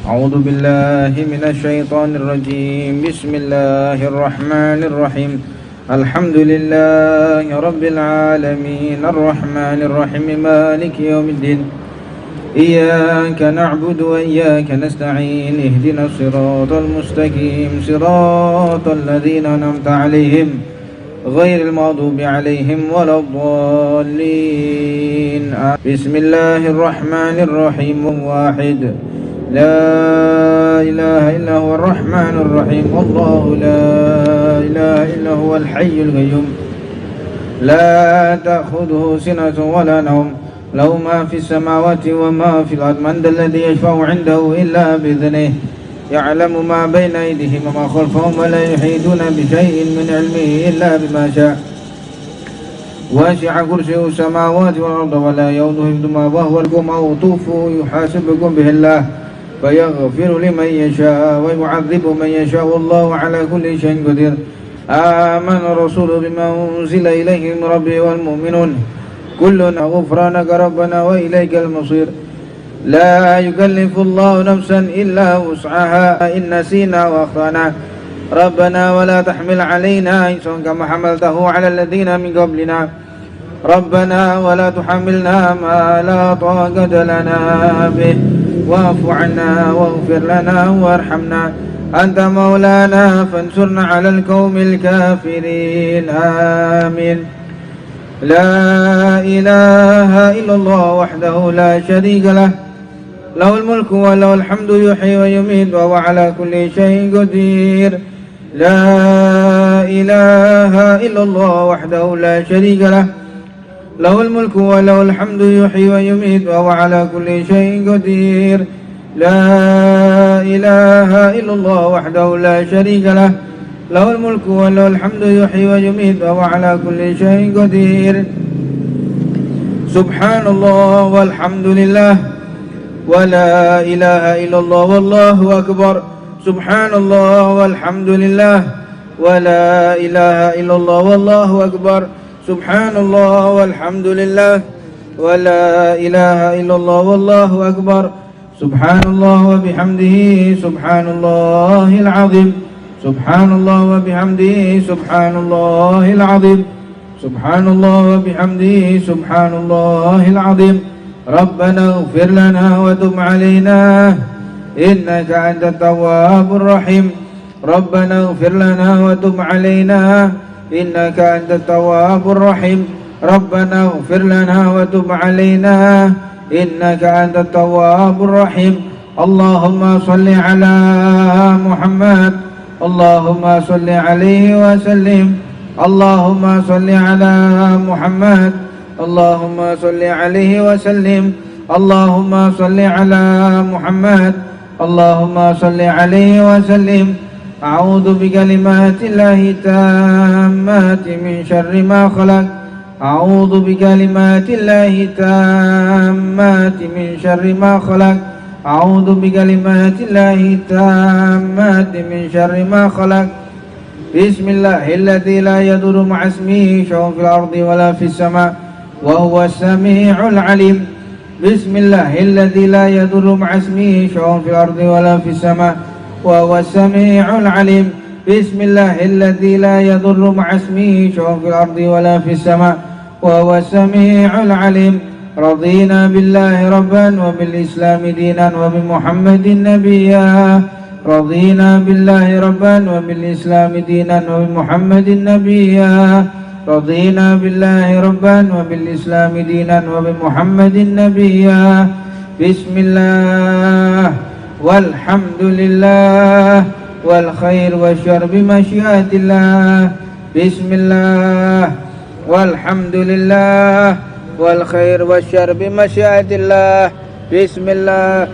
أعوذ بالله من الشيطان الرجيم. بسم الله الرحمن الرحيم. الحمد لله رب العالمين الرحمن الرحيم مالك يوم الدين. إياك نعبد وإياك نستعين. اهدنا الصراط المستقيم صراط الذين أنعمت عليهم غير المغضوب عليهم ولا الضالين. بسم الله الرحمن الرحيم. واحد لا إله إلا هو الرحمن الرحيم. الله لا إله إلا هو الحي القيوم لا تأخذه سنة ولا نوم له ما في السماوات وما في الأرض. من ذا الذي يشفع عنده إلا بإذنه يعلم ما بين أيديهم وما خلفهم ولا يحيطون بشيء من علمه إلا بما شاء. واسع كرسيه السماوات والأرض ولا يؤوده حفظهما وهو العلي أو طوفوا يحاسبكم به الله فيغفر لمن يشاء ويعذب من يشاء والله على كل شيء قدير. آمن الرسول بما أنزل إليه من ربه والمؤمنون كلنا غفرانك ربنا وإليك المصير. لا يكلف الله نفسا إلا وسعها إن نسينا وأخطأنا ربنا ولا تحمل علينا إصرا كما حملته على الذين من قبلنا ربنا ولا تحملنا ما لا طاقة لنا به واعف عنا واغفر لنا وارحمنا أنت مولانا فانصرنا على القوم الكافرين. آمين. لا إله إلا الله وحده لا شريك له له الملك وله الحمد يحيي ويميت وهو على كل شيء قدير. لا إله إلا الله وحده لا شريك له له الملك وله الحمد يحيي ويميت وهو على كل شيء قدير. لا إله إلا الله وحده لا شريك له له الملك وله الحمد يحيي ويميت وهو على كل شيء قدير. سبحان الله والحمد لله ولا إله إلا الله والله أكبر. سبحان الله والحمد لله ولا إله إلا الله والله أكبر. سبحان الله والحمد لله ولا إله إلا الله والله أكبر. سبحان الله وبحمده سبحان الله العظيم. سبحان الله وبحمده سبحان الله العظيم. سبحان الله وبحمده سبحان الله العظيم. ربنا اغفر لنا وتب علينا إنك أنت التواب الرحيم. ربنا اغفر لنا وتب علينا إنك أنت التواب الرحيم ربنا اغفر لنا وتب علينا إنك أنت التواب الرحيم اللهم صل على محمد اللهم صل عليه وسلم اللهم صل على محمد اللهم صل عليه وسلم اللهم صل على محمد اللهم صل عليه وسلم أعوذ بكلمات الله التامات من شر ما خلق أعوذ بكلمات الله التامات من شر ما خلق أعوذ بكلمات الله التامات من شر ما خلق بسم الله الذي لا يضر مع اسمه شيء في الأرض ولا في السماء وهو السميع العليم بسم الله الذي لا يضر مع اسمه شيء في الأرض ولا في السماء وهو السميع العليم بسم الله الذي لا يضر مع اسمه شيء في الأرض ولا في السماء وهو السميع العليم رضينا بالله ربا وبالإسلام دينا وبمحمد نبيا رضينا بالله ربا وبالإسلام دينا وبمحمد نبيا رضينا بالله ربا وبالإسلام دينا وبمحمد نبيا بسم الله والحمد لله والخير والشر بمشيئة الله بسم الله والحمد لله والخير والشر بمشيئة الله بسم الله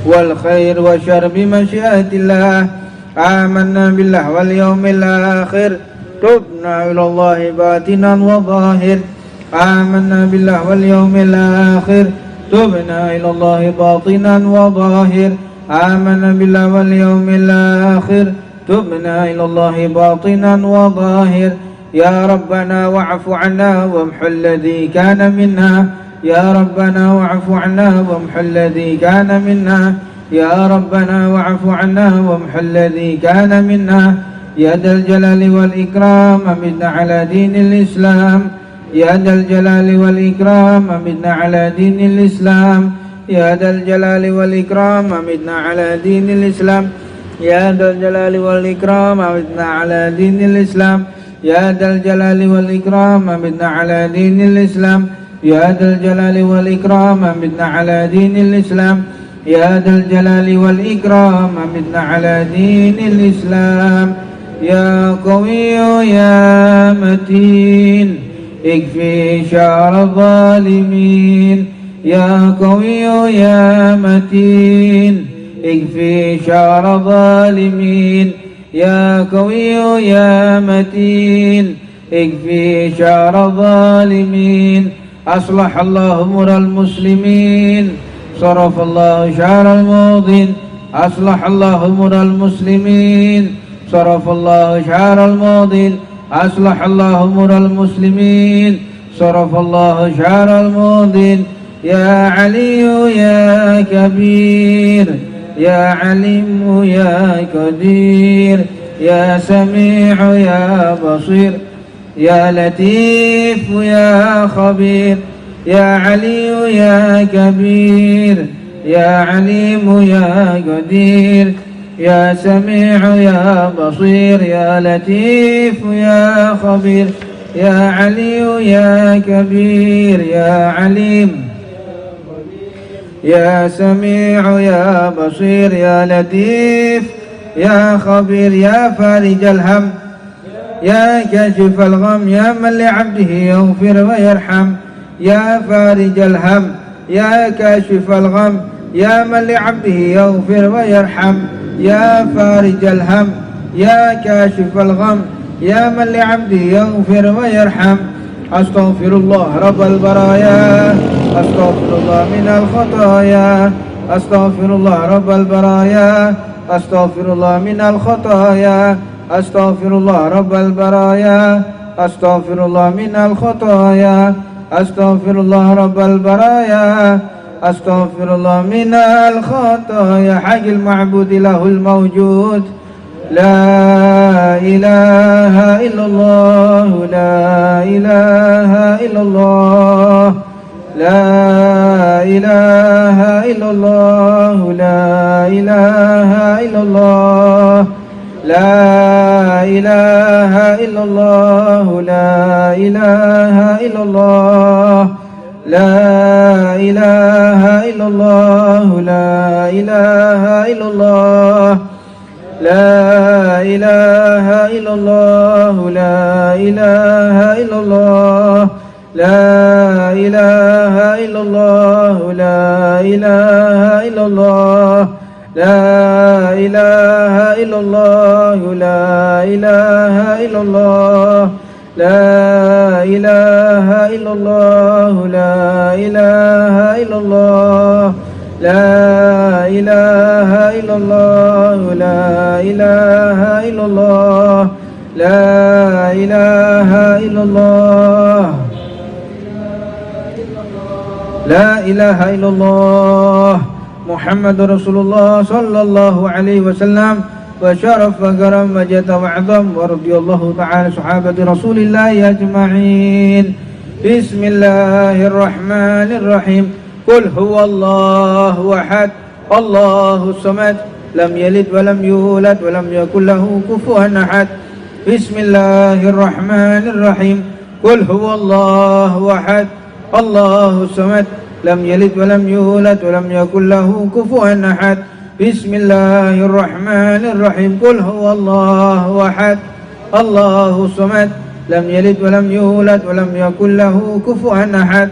والخير والشر بمشيئة الله آمنا بالله واليوم الآخر تبنا إلى الله باطنا وظاهر آمنا بالله واليوم الآخر تبنا إلى الله باطنا وظاهر آمنا بالله واليوم الآخر تبنا إلى الله باطنا وظاهر يا ربنا واعف عنا وامح الذي كان منا يا ربنا واعف عنا وامح الذي كان منا يا ربنا واعف عنا وامح الذي كان منا يا ذا الجلال والإكرام أمتنا على دين الإسلام يا ذا الجلال والإكرام أمتنا على دين الإسلام يا ذا الجلال والإكرام أمتنا على دين الإسلام يا ذا الجلال والإكرام أمتنا على دين الإسلام يا ذا الجلال والإكرام أمتنا على دين الإسلام يا ذا الجلال والإكرام أمتنا على دين الإسلام يا ذا الجلال والإكرام أمتنا على دين الإسلام يا قوي يا متين اكفي شر الظالمين يا قوي يا متين اكفي شر الظالمين يا قوي يا متين اكفي شر الظالمين أصلح الله أمور المسلمين صرف الله شر الماضين أصلح الله أمور المسلمين صرف الله شر الماضين أصلح الله أمور المسلمين صرف الله شر الماضين يا علي يا كبير يا عليم يا قدير يا سميع يا بصير يا لطيف يا خبير يا علي يا كبير يا عليم يا قدير يا سميع يا بصير يا لطيف يا خبير يا علي يا كبير يا عليم يا سميع يا بصير يا لطيف يا خبير يا فارج الهم يا كاشف الغم يا من لعبده يغفر ويرحم يا فارج الهم يا كاشف الغم يا من لعبده يغفر ويرحم يا فارج الهم يا كاشف الغم يا من لعبده يغفر ويرحم أستغفر الله رب البرايا أستغفر الله من الخطايا أستغفر الله رب البرايا أستغفر الله من الخطايا أستغفر الله رب البرايا أستغفر الله من الخطايا أستغفر الله رب البرايا أستغفر الله من الخطايا حق المعبود له الموجود لا إله إلا الله لا إله إلا الله لا إله إلا الله لا إله إلا الله إله إلا الله لا إله إلا الله لا إله إلا الله لا إله إلا الله لا إله إلا الله لا إله إلا الله لا إله إلا الله لا إله إلا الله لا إله إلا الله لا إله إلا الله لا إله إلا الله لا إله إلا الله لا إله إلا الله لا إله إلا الله لا إله إلا الله لا إله إلا الله محمد رسول الله صلى الله عليه وسلم وشرف وكرم وجد وعظم ورضي الله تعالى صحابة رسول الله أجمعين بسم الله الرحمن الرحيم قل هو الله أحد الله الصمد لم يلد ولم يولد ولم يكن له كفوا أحد بسم الله الرحمن الرحيم قل هو الله أحد الله الصمد لم يلد ولم يولد ولم يكن له كفوا أحد بسم الله الرحمن الرحيم قل هو الله أحد الله الصمد لم يلد ولم يولد ولم يكن له كفوا أحد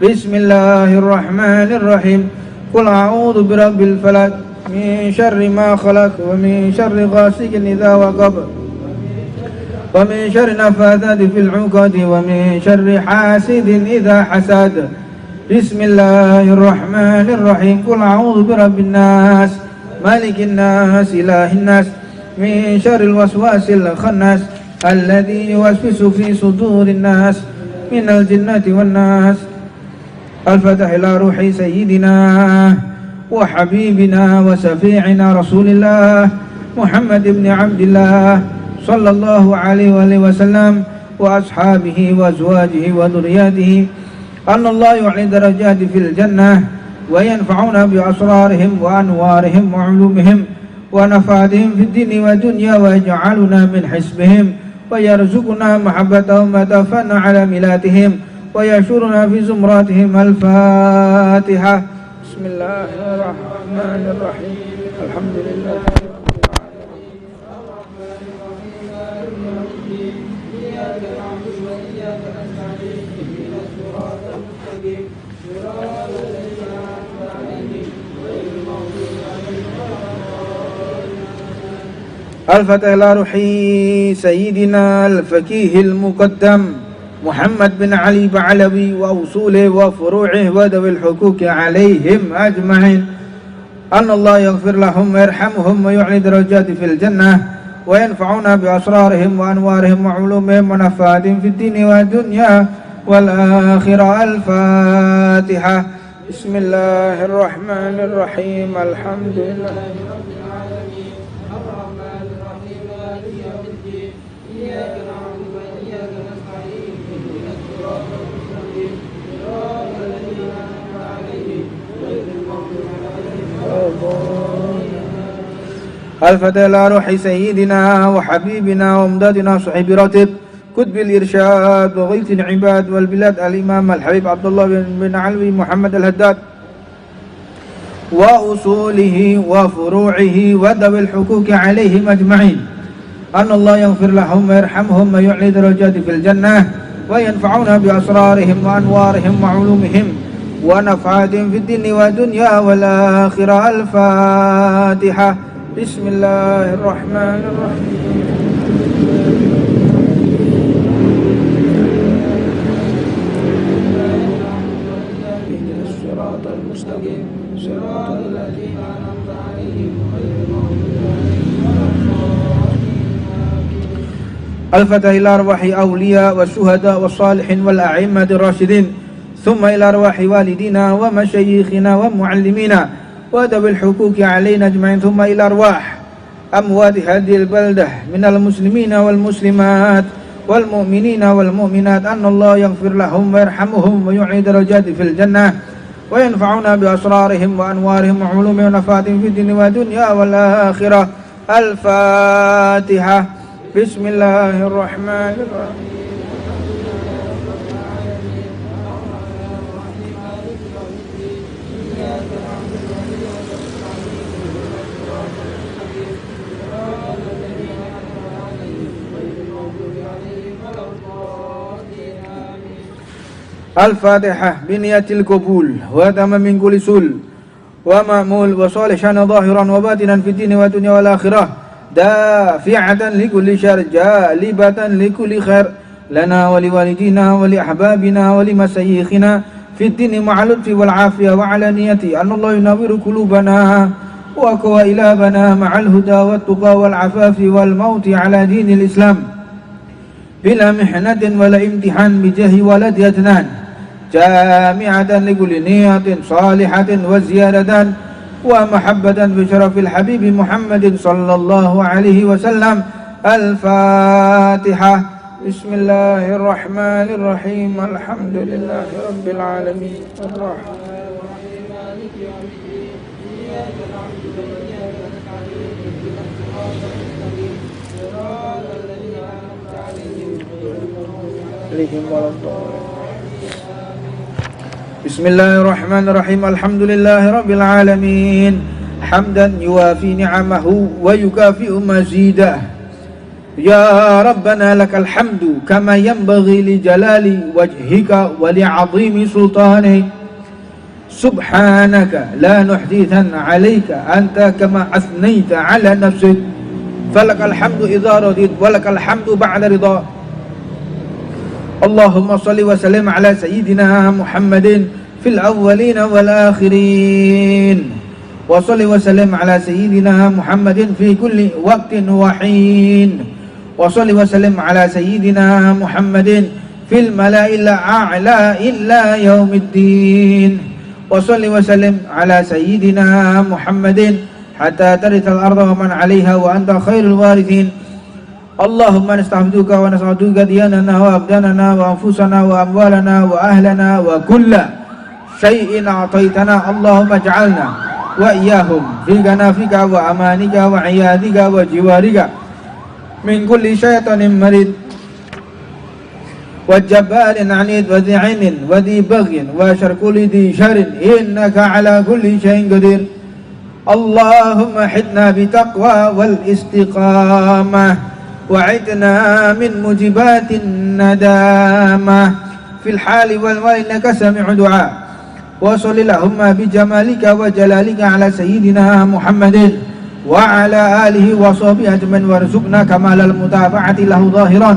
بسم الله الرحمن الرحيم قل أعوذ برب الفلق من شر ما خلق ومن شر غاسق إذا وقب ومن شر النفاثات في العقد ومن شر حاسد إذا حسد بسم الله الرحمن الرحيم قل أعوذ برب الناس مالك الناس إله الناس من شر الوسواس الخناس الذي يوسوس في صدور الناس من الجنة والناس الفتح إلى روح سيدنا وحبيبنا وشفيعنا رسول الله محمد بن عبد الله صلى الله عليه وآله وسلم وأصحابه وأزواجه وذرياته أن الله يعلي درجات في الجنة وينفعنا بأسرارهم وأنوارهم وعلومهم ونفعتهم في الدين والدنيا ويجعلنا من حسبهم ويرزقنا محبتهم وتوفنا على ميلاتهم ويشورنا في زمراتهم الفاتحة بسم الله الرحمن الرحيم الحمد لله الفتح إلى روح سيدنا الفقيه المقدم محمد بن علي بعلوي وأصوله وفروعه وذوي الحقوق عليهم أجمعين أن الله يغفر لهم ويرحمهم ويعلي درجات في الجنة وينفعنا بأسرارهم وأنوارهم وعلومهم ونفعاتهم في الدين والدنيا والآخرة الفاتحة بسم الله الرحمن الرحيم الحمد لله الفتح إلى روح سيدنا وحبيبنا ومدادنا صحيب راتب كتب الإرشاد وغيث العباد والبلاد الإمام الحبيب عبد الله بن علوي محمد الهداد وأصوله وفروعه وذوي الحقوق عليهم أجمعين أن الله يغفر لهم ويرحمهم ويعلي درجات في الجنة وينفعنا بأسرارهم وأنوارهم وعلومهم ونفعاتهم في الدين والدنيا والآخرة الفاتحة بسم الله الرحمن الرحيم اهدنا الصراط المستقيم صراط الذين أنعمت عليهم غير المغضوب عليهم. الفتح إلى أرواح أولياء والشهداء والصالحين والأئمة الراشدين ثم إلى أرواح والدينا ومشايخنا ومعلمينا وذوي الحقوق علينا أجمعين ثم إلى أرواح أموات هذه البلدة من المسلمين والمسلمات والمؤمنين والمؤمنات أن الله يغفر لهم ويرحمهم ويعلي درجات في الجنة وينفعنا بأسرارهم وأنوارهم وعلومهم ونفعاتهم في الدين والدنيا والآخرة الفاتحة Bismillahirrahmanirrahim. Al-Fatihah biniyatil qabul wa tamam min kulli sul wa ma'mul wa salihan zahiran wa batinan fid dini wa dunya wal akhirah dafi'atan li kulli syarr jalibatan li kulli khair lana wa li walidina wa li ahbabina wa li masayikhina fid dini ma'al lutfi wal afiyah wa ala niyati anallahu yunawwiru qulubana wa qawailabana ma'al huda wat tuqa wal afafi wal mauti ala dinil islam bila mihnatin wala imtihan bijahi waladi adnan جامعة لكل نية صالحة وزيادة ومحبة بشرف الحبيب محمد صلى الله عليه وسلم. الفاتحة. بسم الله الرحمن الرحيم. الحمد لله رب العالمين الرحمن الرحيم مالك يوم الدين إياك نعبد وإياك نستعين اهدنا الصراط المستقيم صراط الذين أنعمت عليهم غير المغضوب عليهم ولا الضالين. Bismillahirrahmanirrahim. Alhamdulillahi rabbil alamin. Hamdan yuwafi ni'amahu wa yukafi'u mazidah. Ya Rabbana lakal hamdu kama yanbaghi li jalali wajhika wa li 'azimi sultanik. Subhanaka la nuhdithan 'alaika anta kama asnaita 'ala nafsik. Falakal hamdu idza radit wa lakal hamdu ba'da ridha. Allahumma salli wa sallim ala sayyidina Muhammadin fil awwalina wal akhirin wa salli wa sallim ala sayyidina Muhammadin fi kulli waqtin wa hin wa salli wa sallim ala sayyidina Muhammadin fil mala'il a'la illa yaumiddin wa salli wa sallim ala sayyidina Muhammadin hatta tarithal arda wa man 'alayha wa anta khairul warithin. Allahumma nasta'buduka wa nas'aluka diyanana wa abdanana wa anfusana wa amwalana wa ahlana wa kulla syai'in a'taitana. Allahumma ij'alna wa iyyahum fi kanafika wa amanika wa iyadika wa jiwarika min kulli syaitanin marid wa jabbarin 'anid wa dhi'inin wa dhi baghin wa syarri kulli dhi syarrin innaka 'ala kulli syai'in qadir. Allahumma hidna bi taqwa wal istiqamah وعدنا من موجبات الندامة في الحال والمال إنك سميع دعاء. وصل اللهم بجمالك وجلالك على سيدنا محمد وعلى آله وصحبه أجمعين وارزقنا كمال المتابعة له ظاهرا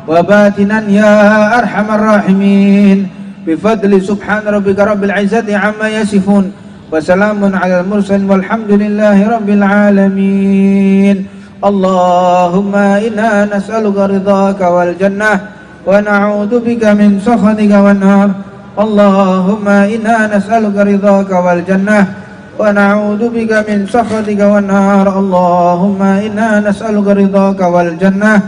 وباطنا يا أرحم الراحمين بفضل سبحان ربك رب العزة عما يصفون وسلام على المرسلين والحمد لله رب العالمين. Allahumma inna nas'aluka ridhaka wal jannah wa na'udzu bika min sakhatika wan nar. Allahumma inna nas'aluka ridhaka wal jannah wa na'udzu bika min sakhatika wan nar. Allahumma inna nas'aluka ridhaka wal jannah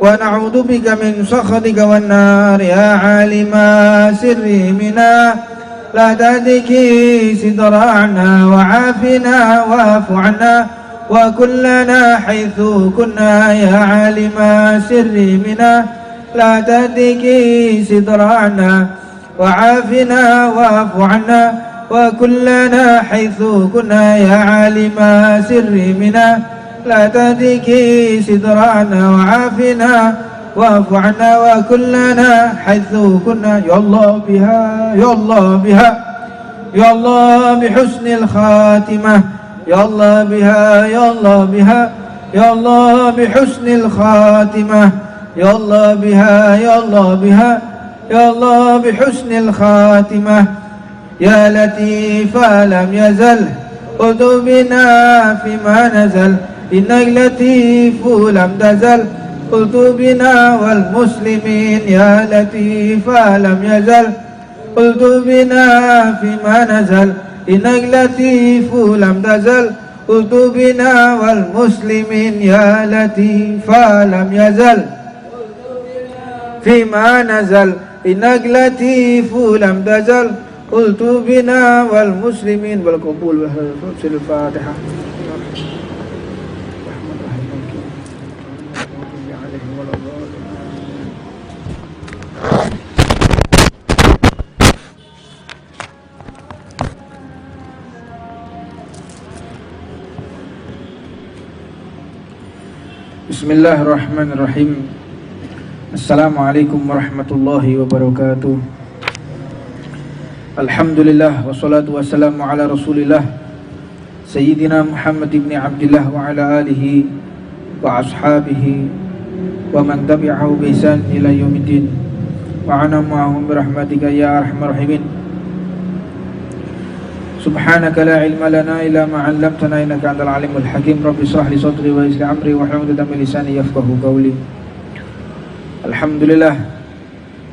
wa na'udzu bika min sakhatika wan nar. Ya 'alima sirri minna la tadiki sidra'na wa 'afina wa'fu 'anna wa kullana haitsu kunna ya 'alima sirri minna la tadiki sidra'na wa 'afina wa'fu 'anna wa kullana haitsu kunna ya 'alima sirri minna la tadiki sidra'na wa 'afina wa'fu 'anna wa kullana haitsu kunna. Ya Allah biha ya Allah biha ya Allah bihusnil khatimah. Ya Allah biha, ya Allah biha, ya Allah bihusnil khatimah. Ya Allah biha, ya Allah biha, ya Allah bihusnil khatimah. Ya Latifa lam yazal qulubina fima nazal innaka latifu lam tazal qulubina wal muslimin. Ya Latifa lam yazal qulubina fima nazal innaka latifu lam tazal qulubina wal muslimin. Ya Latifa lam yazal fima nazal innaka latifu lam tazal qulubina wal muslimin. Wal qabul wa al-Fatiha. عليهم ولا الضالين. Bismillahirrahmanirrahim. Assalamualaikum warahmatullahi wabarakatuh. Alhamdulillah wassalatu wassalamu ala Rasulillah Sayyidina Muhammad ibn Abdillah wa ala alihi wa ashabihi wa man tabi'ahu bi ihsan ila yaumiddin wa ana ma'ahum bi rahmatika ya arhamar rahimin. Subhanaka la ilma lana illa ma 'allamtana innaka antal alimul hakim. Rabbi shrah li sadri wa yassir amri wahlul 'uqdatam min lisani yafqahu qawli. Alhamdulillah,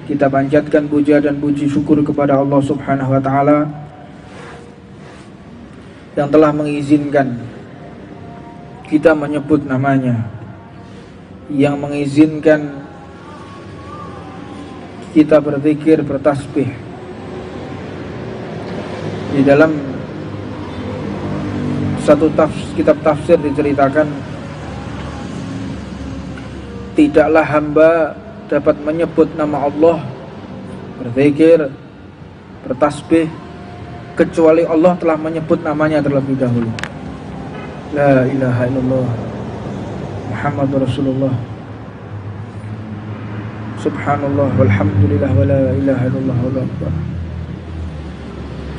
kita panjatkan puja dan puji syukur kepada Allah Subhanahu wa taala yang telah mengizinkan kita menyebut namanya, yang mengizinkan kita berzikir, bertasbih. Di dalam satu kitab tafsir diceritakan, tidaklah hamba dapat menyebut nama Allah, berzikir, bertasbih, kecuali Allah telah menyebut namanya terlebih dahulu. La ilaha illallah Muhammadur Rasulullah. Subhanallah walhamdulillah wa la ilaha illallah wa akbar.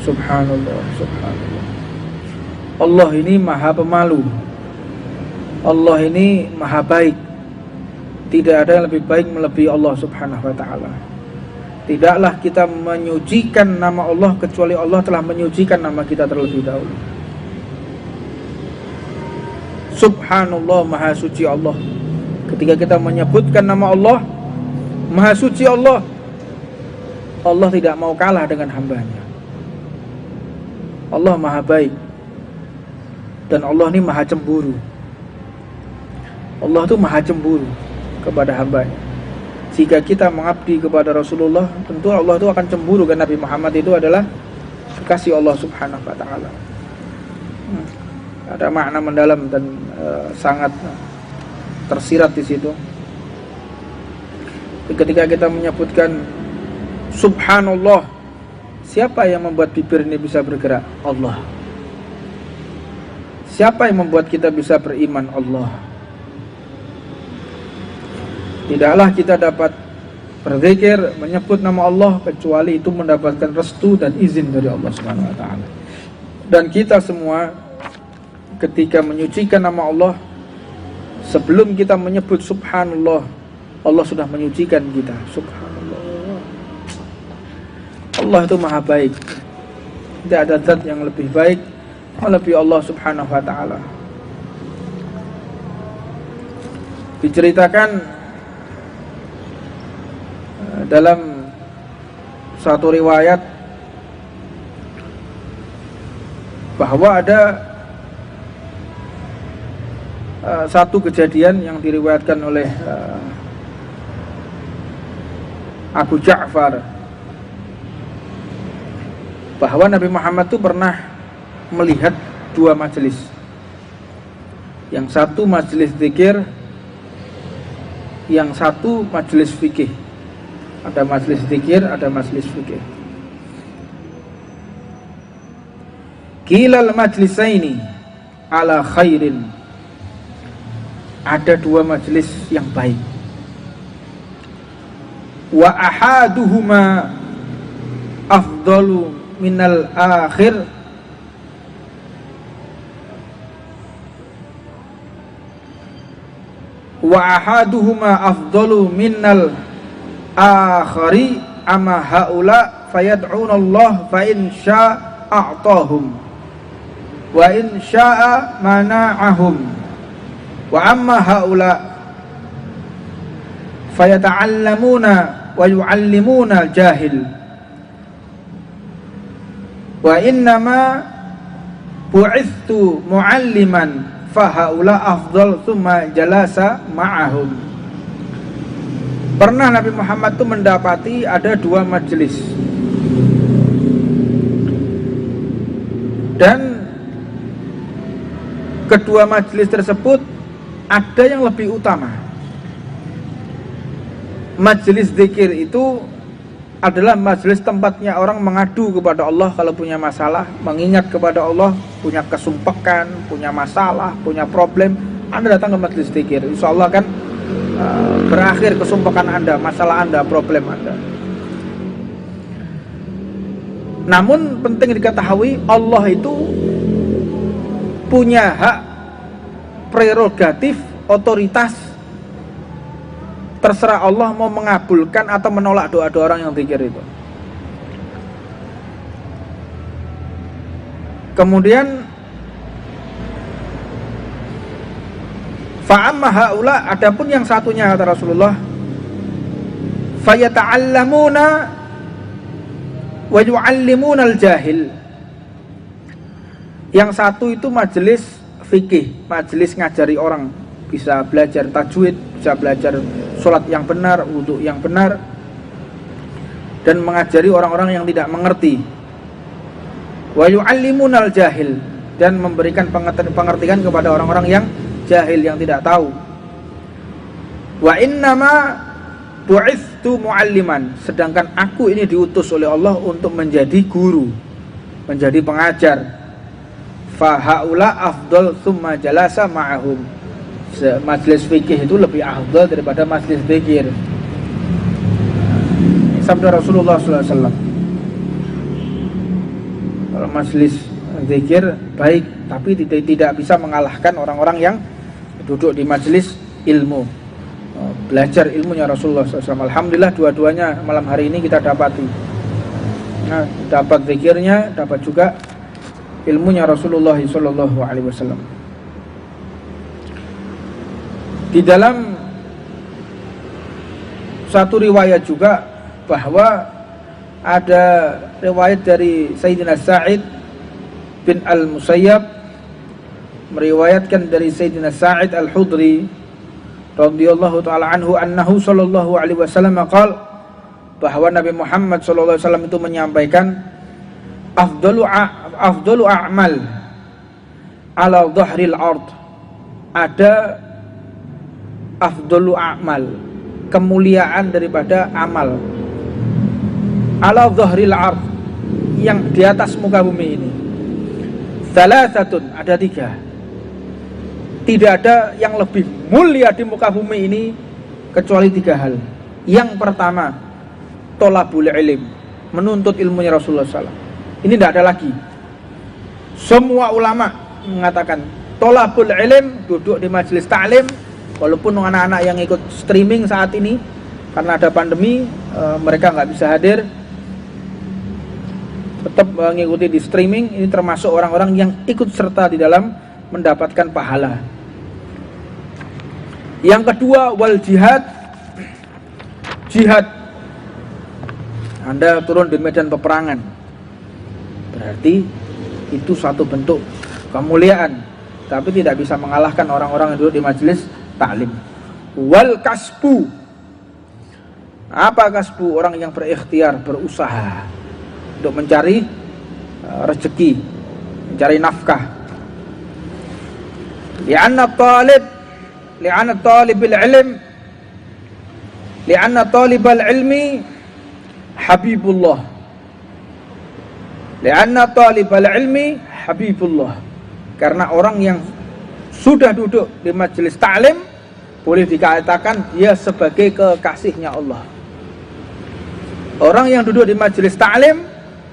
Subhanallah, subhanallah. Allah ini maha pemalu. Allah ini maha baik. Tidak ada yang lebih baik melebihi Allah Subhanahu wa ta'ala. Tidaklah kita menyucikan nama Allah kecuali Allah telah menyucikan nama kita terlebih dahulu. Subhanallah, maha suci Allah. Ketika kita menyebutkan nama Allah, maha suci Allah, Allah tidak mau kalah dengan hambanya. Allah maha baik, dan Allah ini maha cemburu. Allah itu maha cemburu kepada hambanya. Jika kita mengabdi kepada Rasulullah, tentu Allah itu akan cemburu, karena Nabi Muhammad itu adalah kekasih Allah Subhanahu wa ta'ala. Ada makna mendalam dan sangat tersirat di situ. Ketika kita menyebutkan Subhanallah, siapa yang membuat bibir ini bisa bergerak? Allah. Siapa yang membuat kita bisa beriman? Allah. Tidaklah kita dapat berzikir, menyebut nama Allah kecuali itu mendapatkan restu dan izin dari Allah Subhanahu wa taala. Dan kita semua ketika menyucikan nama Allah, sebelum kita menyebut subhanallah, Allah sudah menyucikan kita. Subhanallah. Allah itu maha baik. Tidak ada zat yang lebih baik melebihi Allah Subhanahu wa ta'ala. Diceritakan dalam satu riwayat bahwa ada satu kejadian yang diriwayatkan oleh Abu Ja'far, bahwa Nabi Muhammad itu pernah melihat dua majelis. Yang satu majelis zikir, yang satu majelis fikih. Ada majelis zikir, ada majelis fikih. Kilal majlisaini ala khairin. Ada dua majelis yang baik. Wa ahaduhuma afdalu minal akhir. Wa ahaduhuma afdalu minal akhari amma haula fayad'una Allah fa in syaa a'tahum wa in syaa mana'ahum wa amma haula fayata'allamuna wa yu'allimuna jahil wa innama bu'ithtu mu'alliman fa haula afdal thumma jalasa ma'ahum. Pernah Nabi Muhammad itu mendapati ada dua majelis, dan kedua majelis tersebut ada yang lebih utama. majelis zikir itu adalah majelis tempatnya orang mengadu kepada Allah kalau punya masalah, mengingat kepada Allah, punya kesumpekan, punya masalah, punya problem. Anda datang ke majelis zikir, insya Allah kan berakhir kesumpekan Anda, masalah Anda, problem Anda. Namun penting diketahui, Allah itu punya hak prerogatif, otoritas. Terserah Allah mau mengabulkan atau menolak doa-doa orang yang zikir itu. Kemudian fa'amma haula, adapun yang satunya kata Rasulullah, fayata'allamuna wa yu'allimuna al-jahil. Yang satu itu majelis fikih, majelis ngajari orang, bisa belajar tajwid, bisa belajar sholat yang benar, wudhu yang benar, dan mengajari orang-orang yang tidak mengerti. Wa yu'allimunal jahil, dan memberikan pengertian kepada orang-orang yang jahil, yang tidak tahu. Wa innama bu'ithtu mu'alliman, sedangkan aku ini diutus oleh Allah untuk menjadi guru, menjadi pengajar. Fa haula afdal tsumma jalasa ma'ahum. Majelis fikih itu lebih afdal daripada majelis zikir. Sabda Rasulullah SAW. Kalau majelis zikir baik, tapi tidak bisa mengalahkan orang-orang yang duduk di majelis ilmu, belajar ilmunya Rasulullah SAW. Alhamdulillah dua-duanya malam hari ini kita dapati. Nah, dapat zikirnya, dapat juga ilmunya Rasulullah SAW. Di dalam satu riwayat juga bahwa ada riwayat dari Sayyidina Sa'id bin Al-Musayyab meriwayatkan dari Sayyidina Sa'id Al-Hudri radhiyallahu ta'ala anhu annahu sallallahu alaihi wasallam qala, bahwa Nabi Muhammad sallallahu alaihi wasallam itu menyampaikan afdalu a'mal ala dhahril ard, ada afdalu a'mal, kemuliaan daripada amal, ala dhahril ard, yang di atas muka bumi ini. Thalathatun, ada tiga. Tidak ada yang lebih mulia di muka bumi ini kecuali tiga hal. Yang pertama, tolabul ilm, menuntut ilmunya Rasulullah SAW. Ini tidak ada lagi. Semua ulama mengatakan tolabul ilm, duduk di majelis ta'lim. Walaupun anak-anak yang ikut streaming saat ini karena ada pandemi, mereka nggak bisa hadir, tetap mengikuti di streaming. Ini termasuk orang-orang yang ikut serta di dalam mendapatkan pahala. Yang kedua, wal jihad, jihad. Anda turun di medan peperangan, berarti itu satu bentuk kemuliaan, tapi tidak bisa mengalahkan orang-orang yang duduk di majelis ta'lim. Wal kasbu, apa kasbu? Orang yang berikhtiar, berusaha untuk mencari rezeki, mencari nafkah. Li'anna talibal ilmi habibullah. Li'anna talibal ilmi habibullah, karena orang yang sudah duduk di majelis ta'lim boleh dikatakan dia sebagai kekasihnya Allah. Orang yang duduk di majelis ta'lim,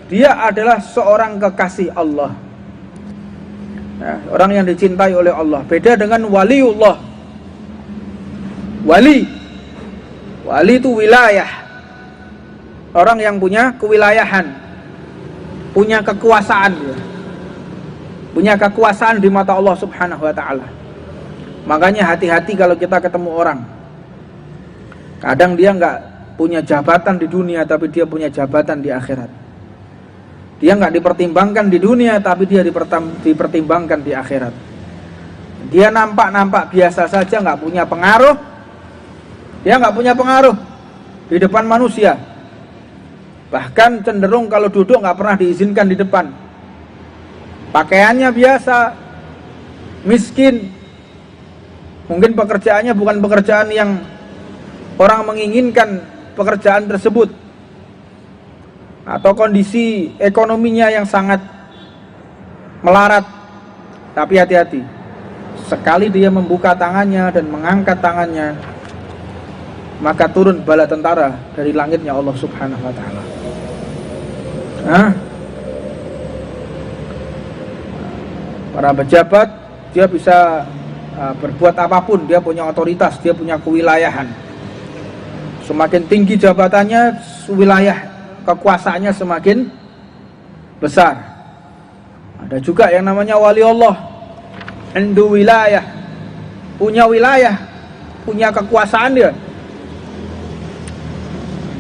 dia adalah seorang kekasih Allah, ya, orang yang dicintai oleh Allah. Beda dengan waliullah. Wali itu wilayah, orang yang punya kewilayahan, punya kekuasaan, punya kekuasaan di mata Allah Subhanahu wa ta'ala. Makanya hati-hati kalau kita ketemu orang, kadang dia nggak punya jabatan di dunia, tapi dia punya jabatan di akhirat. Dia nggak dipertimbangkan di dunia, tapi dia dipertimbangkan di akhirat. Dia nampak biasa saja, nggak punya pengaruh. Dia nggak punya pengaruh di depan manusia. Bahkan cenderung kalau duduk nggak pernah diizinkan di depan. Pakaiannya biasa, miskin. Mungkin pekerjaannya bukan pekerjaan yang orang menginginkan pekerjaan tersebut atau kondisi ekonominya yang sangat melarat, tapi hati-hati, sekali dia membuka tangannya dan mengangkat tangannya, maka turun bala tentara dari langitnya Allah Subhanahu wa taala. Para pejabat, dia bisa berbuat apapun, dia punya otoritas, dia punya kewilayahan. Semakin tinggi jabatannya, wilayah kekuasaannya semakin besar. Ada juga yang namanya wali Allah, indu wilayah, punya wilayah, punya kekuasaan dia.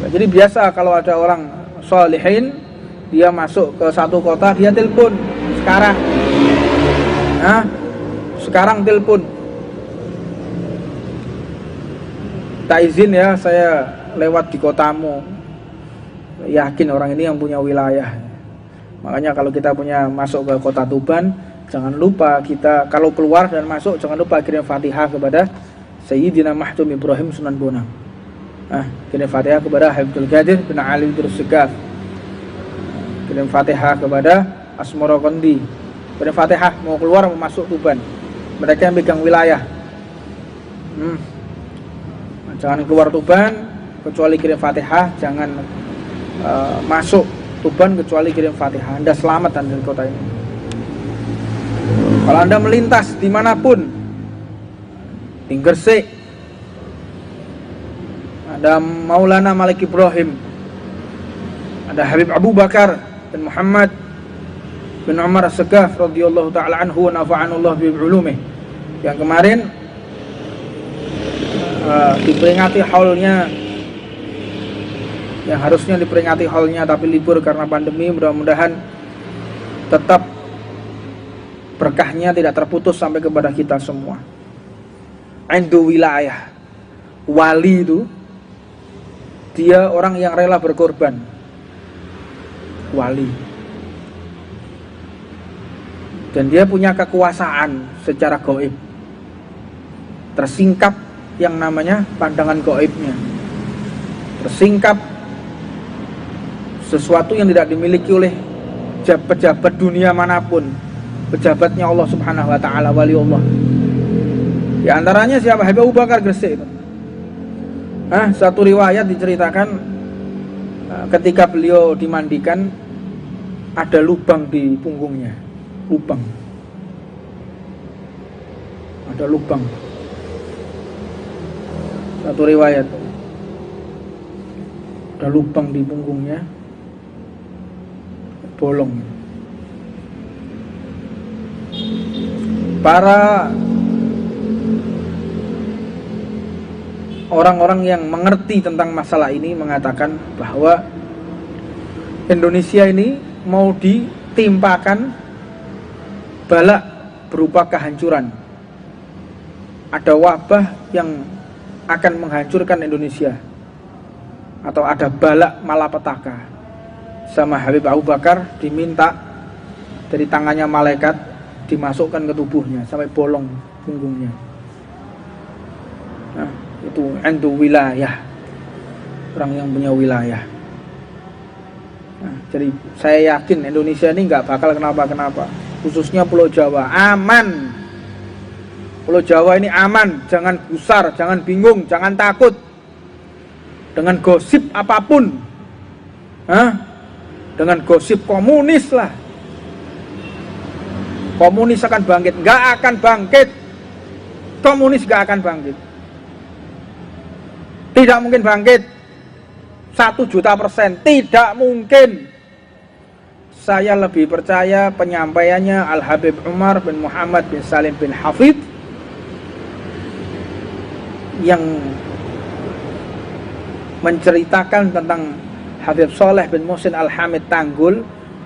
Jadi biasa kalau ada orang sholihin, dia masuk ke satu kota, dia telepon sekarang telepon, tak izin ya, saya lewat di kotamu. Yakin orang ini yang punya wilayah. Makanya kalau kita punya masuk ke kota Tuban, jangan lupa kita kalau keluar dan masuk, jangan lupa kirim Fatihah kepada Sayyidina Mahdum Ibrahim Sunan Bonang. Kirim Fatihah kepada Habibul Qadir bin Ali Idrus Segaf. Kirim Fatihah kepada Asmoro Kondi. Kirim Fatihah mau keluar mau masuk Tuban. Mereka yang pegang wilayah. Jangan keluar Tuban kecuali kirim Fatihah, jangan masuk Tuban kecuali kirim Fatihah. Anda selamat dari kota ini. Kalau Anda melintas dimanapun, di Gresik ada Maulana Malik Ibrahim, ada Habib Abu Bakar bin Muhammad bin Umar As-Segaf radhiyallahu taala anhu wa nafa'anallahu bi ulumih, yang kemarin diperingati haulnya, yang harusnya diperingati haulnya tapi libur karena pandemi. Mudah-mudahan tetap berkahnya tidak terputus sampai kepada kita semua. Indu wilayah, wali itu dia orang yang rela berkorban. Wali, dan dia punya kekuasaan secara gaib, tersingkap yang namanya pandangan gaibnya, tersingkap sesuatu yang tidak dimiliki oleh pejabat dunia manapun. Pejabatnya Allah Subhanahu wa taala, wali Allah. Di antaranya siapa? Habib Abu Bakar Gresik itu. Satu riwayat diceritakan ketika beliau dimandikan ada lubang di punggungnya. Ada lubang. Satu riwayat ada lubang di punggungnya, bolong. Para orang-orang yang mengerti tentang masalah ini mengatakan bahwa Indonesia ini mau ditimpakan bala berupa kehancuran. Ada wabah yang akan menghancurkan Indonesia, atau ada bala malapetaka. Sama Habib Abu Bakar diminta dari tangannya malaikat dimasukkan ke tubuhnya sampai bolong punggungnya. Itu indu wilayah, orang yang punya wilayah. Jadi saya yakin Indonesia ini nggak bakal kenapa-kenapa, khususnya Pulau Jawa aman. Pulau Jawa ini aman, jangan gusar, jangan bingung, jangan takut dengan gosip apapun. Dengan gosip komunis lah. Komunis akan bangkit, nggak akan bangkit. Komunis nggak akan bangkit. Tidak mungkin bangkit 1.000.000%, tidak mungkin. Saya lebih percaya penyampaiannya Al-Habib Umar bin Muhammad bin Salim bin Hafidh yang menceritakan tentang Habib Soleh bin Muhsin Al-Hamid Tanggul,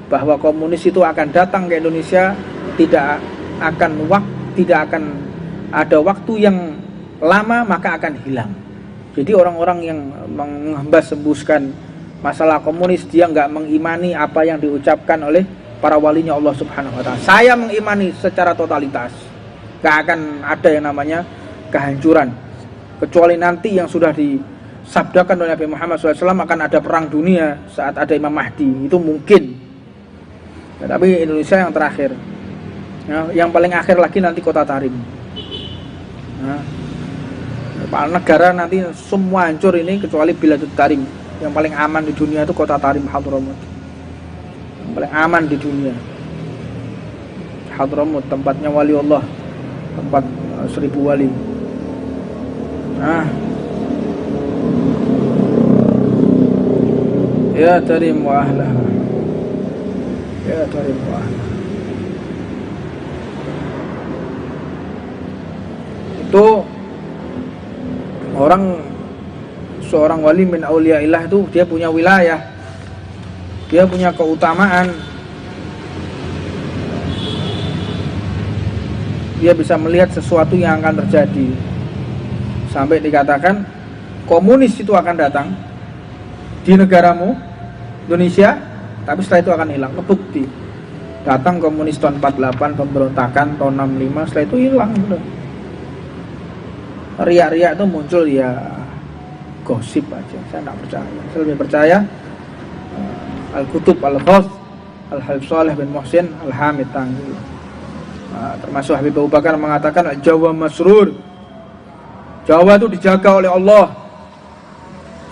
bahwa komunis itu akan datang ke Indonesia, tidak akan ada waktu yang lama, maka akan hilang. Jadi orang-orang yang menghembus-hembuskan masalah komunis, dia nggak mengimani apa yang diucapkan oleh para walinya Allah Subhanahu wa taala. Saya mengimani secara totalitas, nggak akan ada yang namanya kehancuran, kecuali nanti yang sudah sabdakan oleh Nabi Muhammad SAW akan ada perang dunia saat ada Imam Mahdi, itu mungkin. Ya, tapi Indonesia yang terakhir. Ya, yang paling akhir lagi nanti Kota Tarim. Nah, negara nanti semua hancur ini kecuali Biladut Tarim. Yang paling aman di dunia itu Kota Tarim Hadramut. Yang paling aman di dunia Hadramut, tempatnya wali Allah, tempat 1000 wali. Nah, ya Tarim wa ahlaha, ya Tarim wa ahlaha. Itu seorang wali min auliyaillah itu dia punya wilayah, dia punya keutamaan, dia bisa melihat sesuatu yang akan terjadi. Sampai dikatakan komunis itu akan datang di negaramu Indonesia, tapi setelah itu akan hilang. Kebukti datang komunis tahun 48, pemberontakan tahun 65, setelah itu hilang. Riak-riak itu muncul ya gosip aja. Saya tidak percaya. Saya lebih percaya Al-Kutub Al-Khos Al-Habib Saleh bin Muhsin Al-Hamid Tanggil. Termasuk Habib Abu Bakar mengatakan Jawa Masrur, Jawa itu dijaga oleh Allah.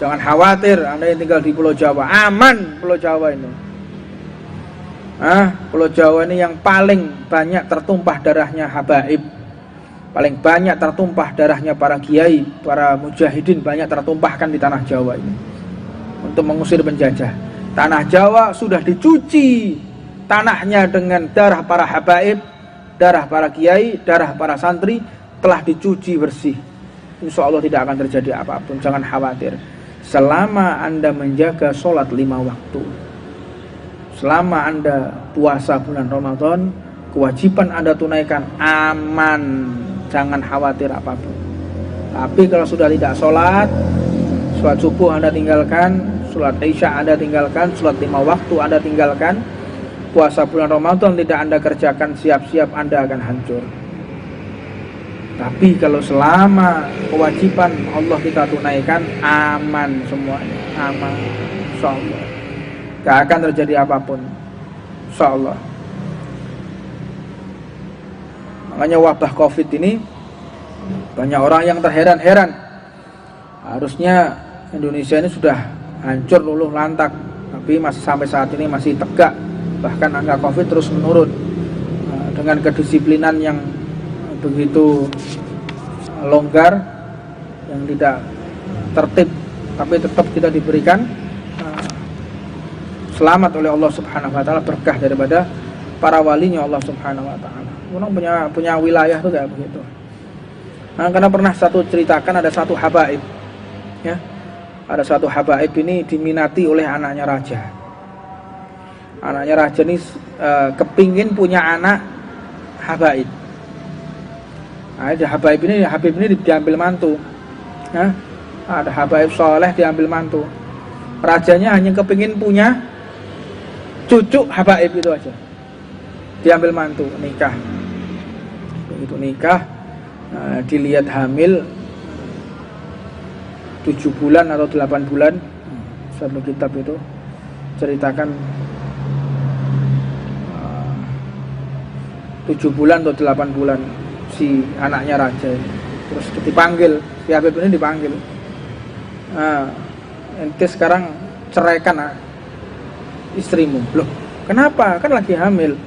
Jangan khawatir Anda yang tinggal di Pulau Jawa, aman Pulau Jawa ini. Pulau Jawa ini yang paling banyak tertumpah darahnya habaib, paling banyak tertumpah darahnya para kiai, para mujahidin, banyak tertumpahkan di tanah Jawa ini untuk mengusir penjajah. Tanah Jawa sudah dicuci tanahnya dengan darah para habaib, darah para kiai, darah para santri, telah dicuci bersih. Insya Allah tidak akan terjadi apapun, jangan khawatir. Selama Anda menjaga sholat 5 waktu, selama Anda puasa bulan Ramadan, kewajiban Anda tunaikan, aman, jangan khawatir apapun. Tapi kalau sudah tidak sholat subuh Anda tinggalkan, sholat isya Anda tinggalkan, sholat 5 waktu Anda tinggalkan, puasa bulan Ramadan tidak Anda kerjakan, siap-siap Anda akan hancur. Tapi kalau selama kewajiban Allah kita tunaikan, aman semuanya, aman, insyaallah. Gak akan terjadi apapun, insyaallah. Makanya wabah COVID ini banyak orang yang terheran-heran. Harusnya Indonesia ini sudah hancur luluh lantak, tapi masih sampai saat ini masih tegak. Bahkan angka COVID terus menurun dengan kedisiplinan yang begitu longgar, yang tidak tertib, tapi tetap kita diberikan selamat oleh Allah Subhanahu wa taala, berkah daripada para walinya Allah Subhanahu wa taala. Orang punya wilayah tuh kayak begitu. Karena pernah satu ceritakan ada satu habaib, ya. Ada satu habaib ini diminati oleh anaknya raja. Anaknya raja ini kepingin punya anak habaib. Ada Habib ini diambil mantu. Ada Habaib Soleh diambil mantu. Rajanya hanya kepingin punya cucu Habaib itu aja, diambil mantu, nikah. Begitu nikah, dilihat hamil 7 bulan atau 8 bulan. Satu kitab itu ceritakan 7 bulan atau 8 bulan si anaknya raja ini. Terus dipanggil, si Habib ini dipanggil, ente sekarang ceraikan istrimu. Loh, kenapa? Kan lagi hamil.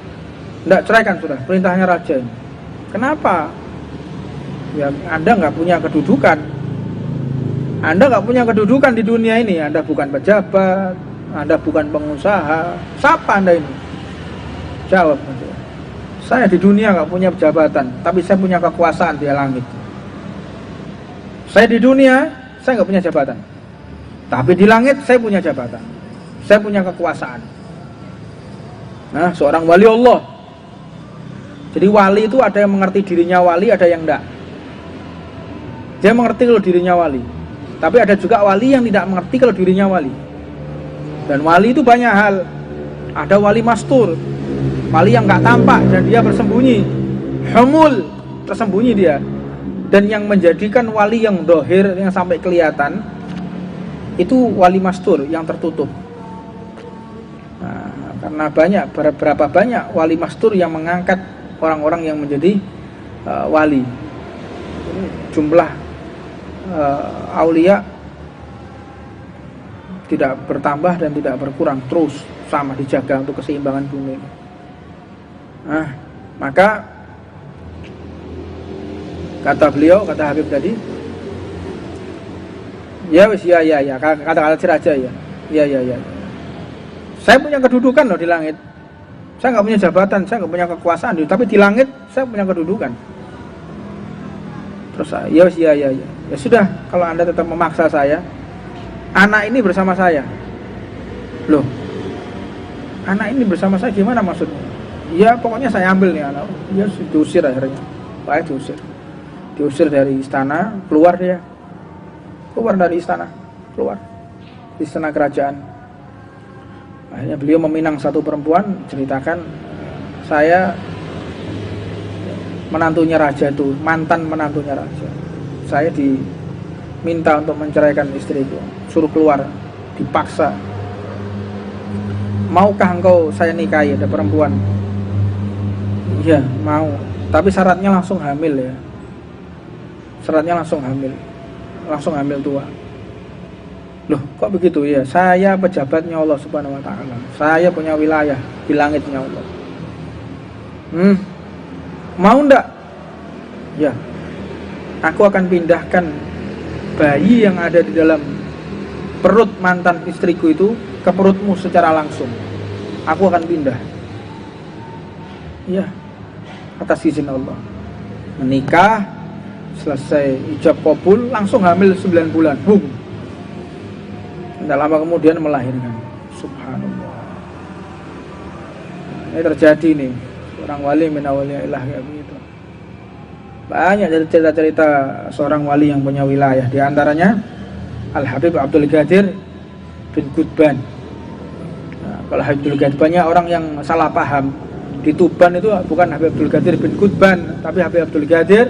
Nggak, ceraikan sudah, perintahnya raja ini. Kenapa? Ya, Anda nggak punya kedudukan. Anda nggak punya kedudukan di dunia ini. Anda bukan pejabat, Anda bukan pengusaha. Siapa Anda ini? Jawab. Saya di dunia nggak punya jabatan, tapi saya punya kekuasaan di langit. Saya di dunia, saya nggak punya jabatan, tapi di langit saya punya jabatan. Saya punya kekuasaan. Nah, seorang wali Allah. Jadi wali itu ada yang mengerti dirinya wali, ada yang enggak. Dia mengerti kalau dirinya wali, tapi ada juga wali yang tidak mengerti kalau dirinya wali. Dan wali itu banyak hal. Ada wali mastur, wali yang nggak tampak dan dia bersembunyi, humul, tersembunyi dia. Dan yang menjadikan wali yang dohir, yang sampai kelihatan, Itu wali mastur yang tertutup. Nah, karena berapa banyak wali mastur yang mengangkat orang-orang yang menjadi wali. Jumlah aulia tidak bertambah dan tidak berkurang, terus sama dijaga untuk keseimbangan bumi. Nah, maka kata beliau, kata Habib tadi, ya wis ya, kata-kata aja ya. Saya punya kedudukan loh di langit. Saya nggak punya jabatan, saya nggak punya kekuasaan, tapi di langit saya punya kedudukan. Terus ya. Ya sudah, kalau Anda tetap memaksa saya, anak ini bersama saya. Loh, anak ini bersama saya gimana maksudnya? Ya pokoknya saya ambil nih anak. Ya diusir akhirnya. Baik diusir dari istana, keluar dari istana, keluar di istana kerajaan. Akhirnya beliau meminang satu perempuan, ceritakan, saya menantunya raja itu, mantan menantunya raja. Saya diminta untuk menceraikan istriku, suruh keluar, dipaksa. Maukah engkau saya nikahi? Ada perempuan. Iya, mau. Tapi syaratnya langsung hamil ya. Syaratnya langsung hamil tua. Loh, kok begitu ya? Saya pejabatnya Allah Subhanahu wa taala. Saya punya wilayah di langitnya Allah. Mau ndak? Ya. Aku akan pindahkan bayi yang ada di dalam perut mantan istriku itu ke perutmu secara langsung. Aku akan pindah. Ya. Atas izin Allah. Menikah, selesai ijab kabul, langsung hamil 9 bulan. Boom. Tidak lama kemudian melahirkan. Subhanallah. Ini terjadi nih. Orang wali min awliyaillah kayak begitu. Banyak dari cerita-cerita seorang wali yang punya wilayah. Di antaranya Al-Habib Abdul Qadir bin Qutban. Nah, kalau Habib Abdul Qadir, banyak orang yang salah paham. Di Tuban itu bukan Habib Abdul Qadir bin Qutban, tapi Habib Abdul Qadir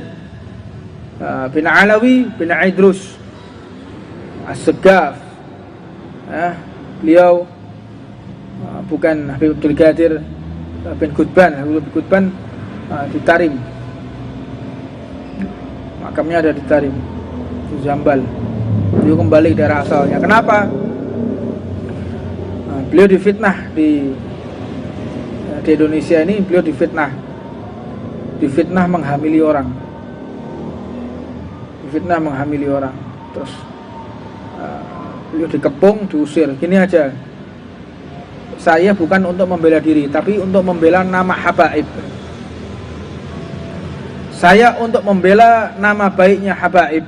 bin Alawi bin Aidrus As-Segaf. Beliau bukan Habib Abdul Qadir bin Qutban. Habib bin Qutban di Tarim, makamnya ada di Tarim, di Zambal. Beliau kembali ke daerah asalnya. Kenapa? Beliau difitnah di Indonesia ini. Beliau difitnah menghamili orang, terus beliau dikepung, diusir. Gini aja, saya bukan untuk membela diri, tapi untuk membela nama habaib. Saya untuk membela nama baiknya habaib,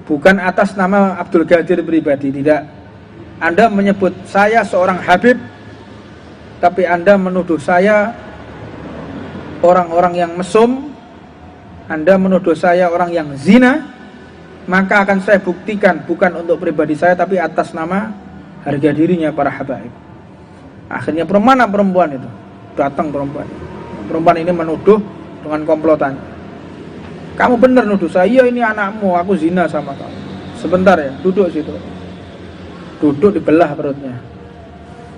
bukan atas nama Abdul Qadir pribadi. Tidak. Anda menyebut saya seorang habib, tapi Anda menuduh saya orang-orang yang mesum, Anda menuduh saya orang yang zina, maka akan saya buktikan bukan untuk pribadi saya, tapi atas nama harga dirinya para habaib. Akhirnya perempuan itu datang, perempuan ini menuduh dengan komplotan. Kamu benar nuduh saya? Iya, ini anakmu, aku zina sama kamu. Sebentar ya, duduk situ. Duduk, dibelah perutnya,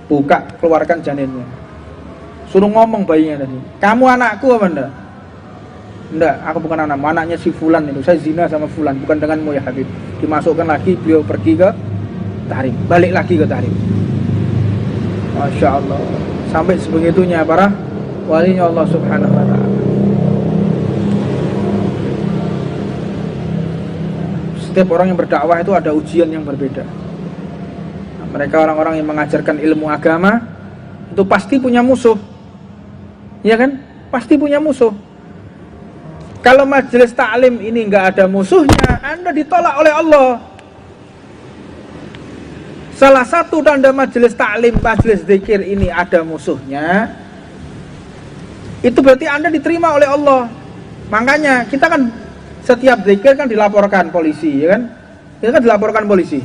buka, keluarkan janinnya, suruh ngomong bayinya tadi, kamu anakku apa enggak? Enggak, aku bukan anakmu, anaknya si Fulan itu, saya zina sama Fulan, bukan denganmu ya Habib. Dimasukkan lagi, beliau pergi ke Tarim, balik lagi ke Tarim. Masya Allah, sampai sebegitunya para walinya Allah Subhanahu wa ta'ala. Setiap orang yang berdakwah itu ada ujian yang berbeda. Mereka orang-orang yang mengajarkan ilmu agama itu pasti punya musuh, ya kan? Pasti punya musuh. Kalau majelis taklim ini nggak ada musuhnya, Anda ditolak oleh Allah. Salah satu tanda majelis taklim, majelis zikir ini ada musuhnya, itu berarti Anda diterima oleh Allah. Makanya kita kan setiap zikir kan dilaporkan polisi, ya kan? Kita kan dilaporkan polisi.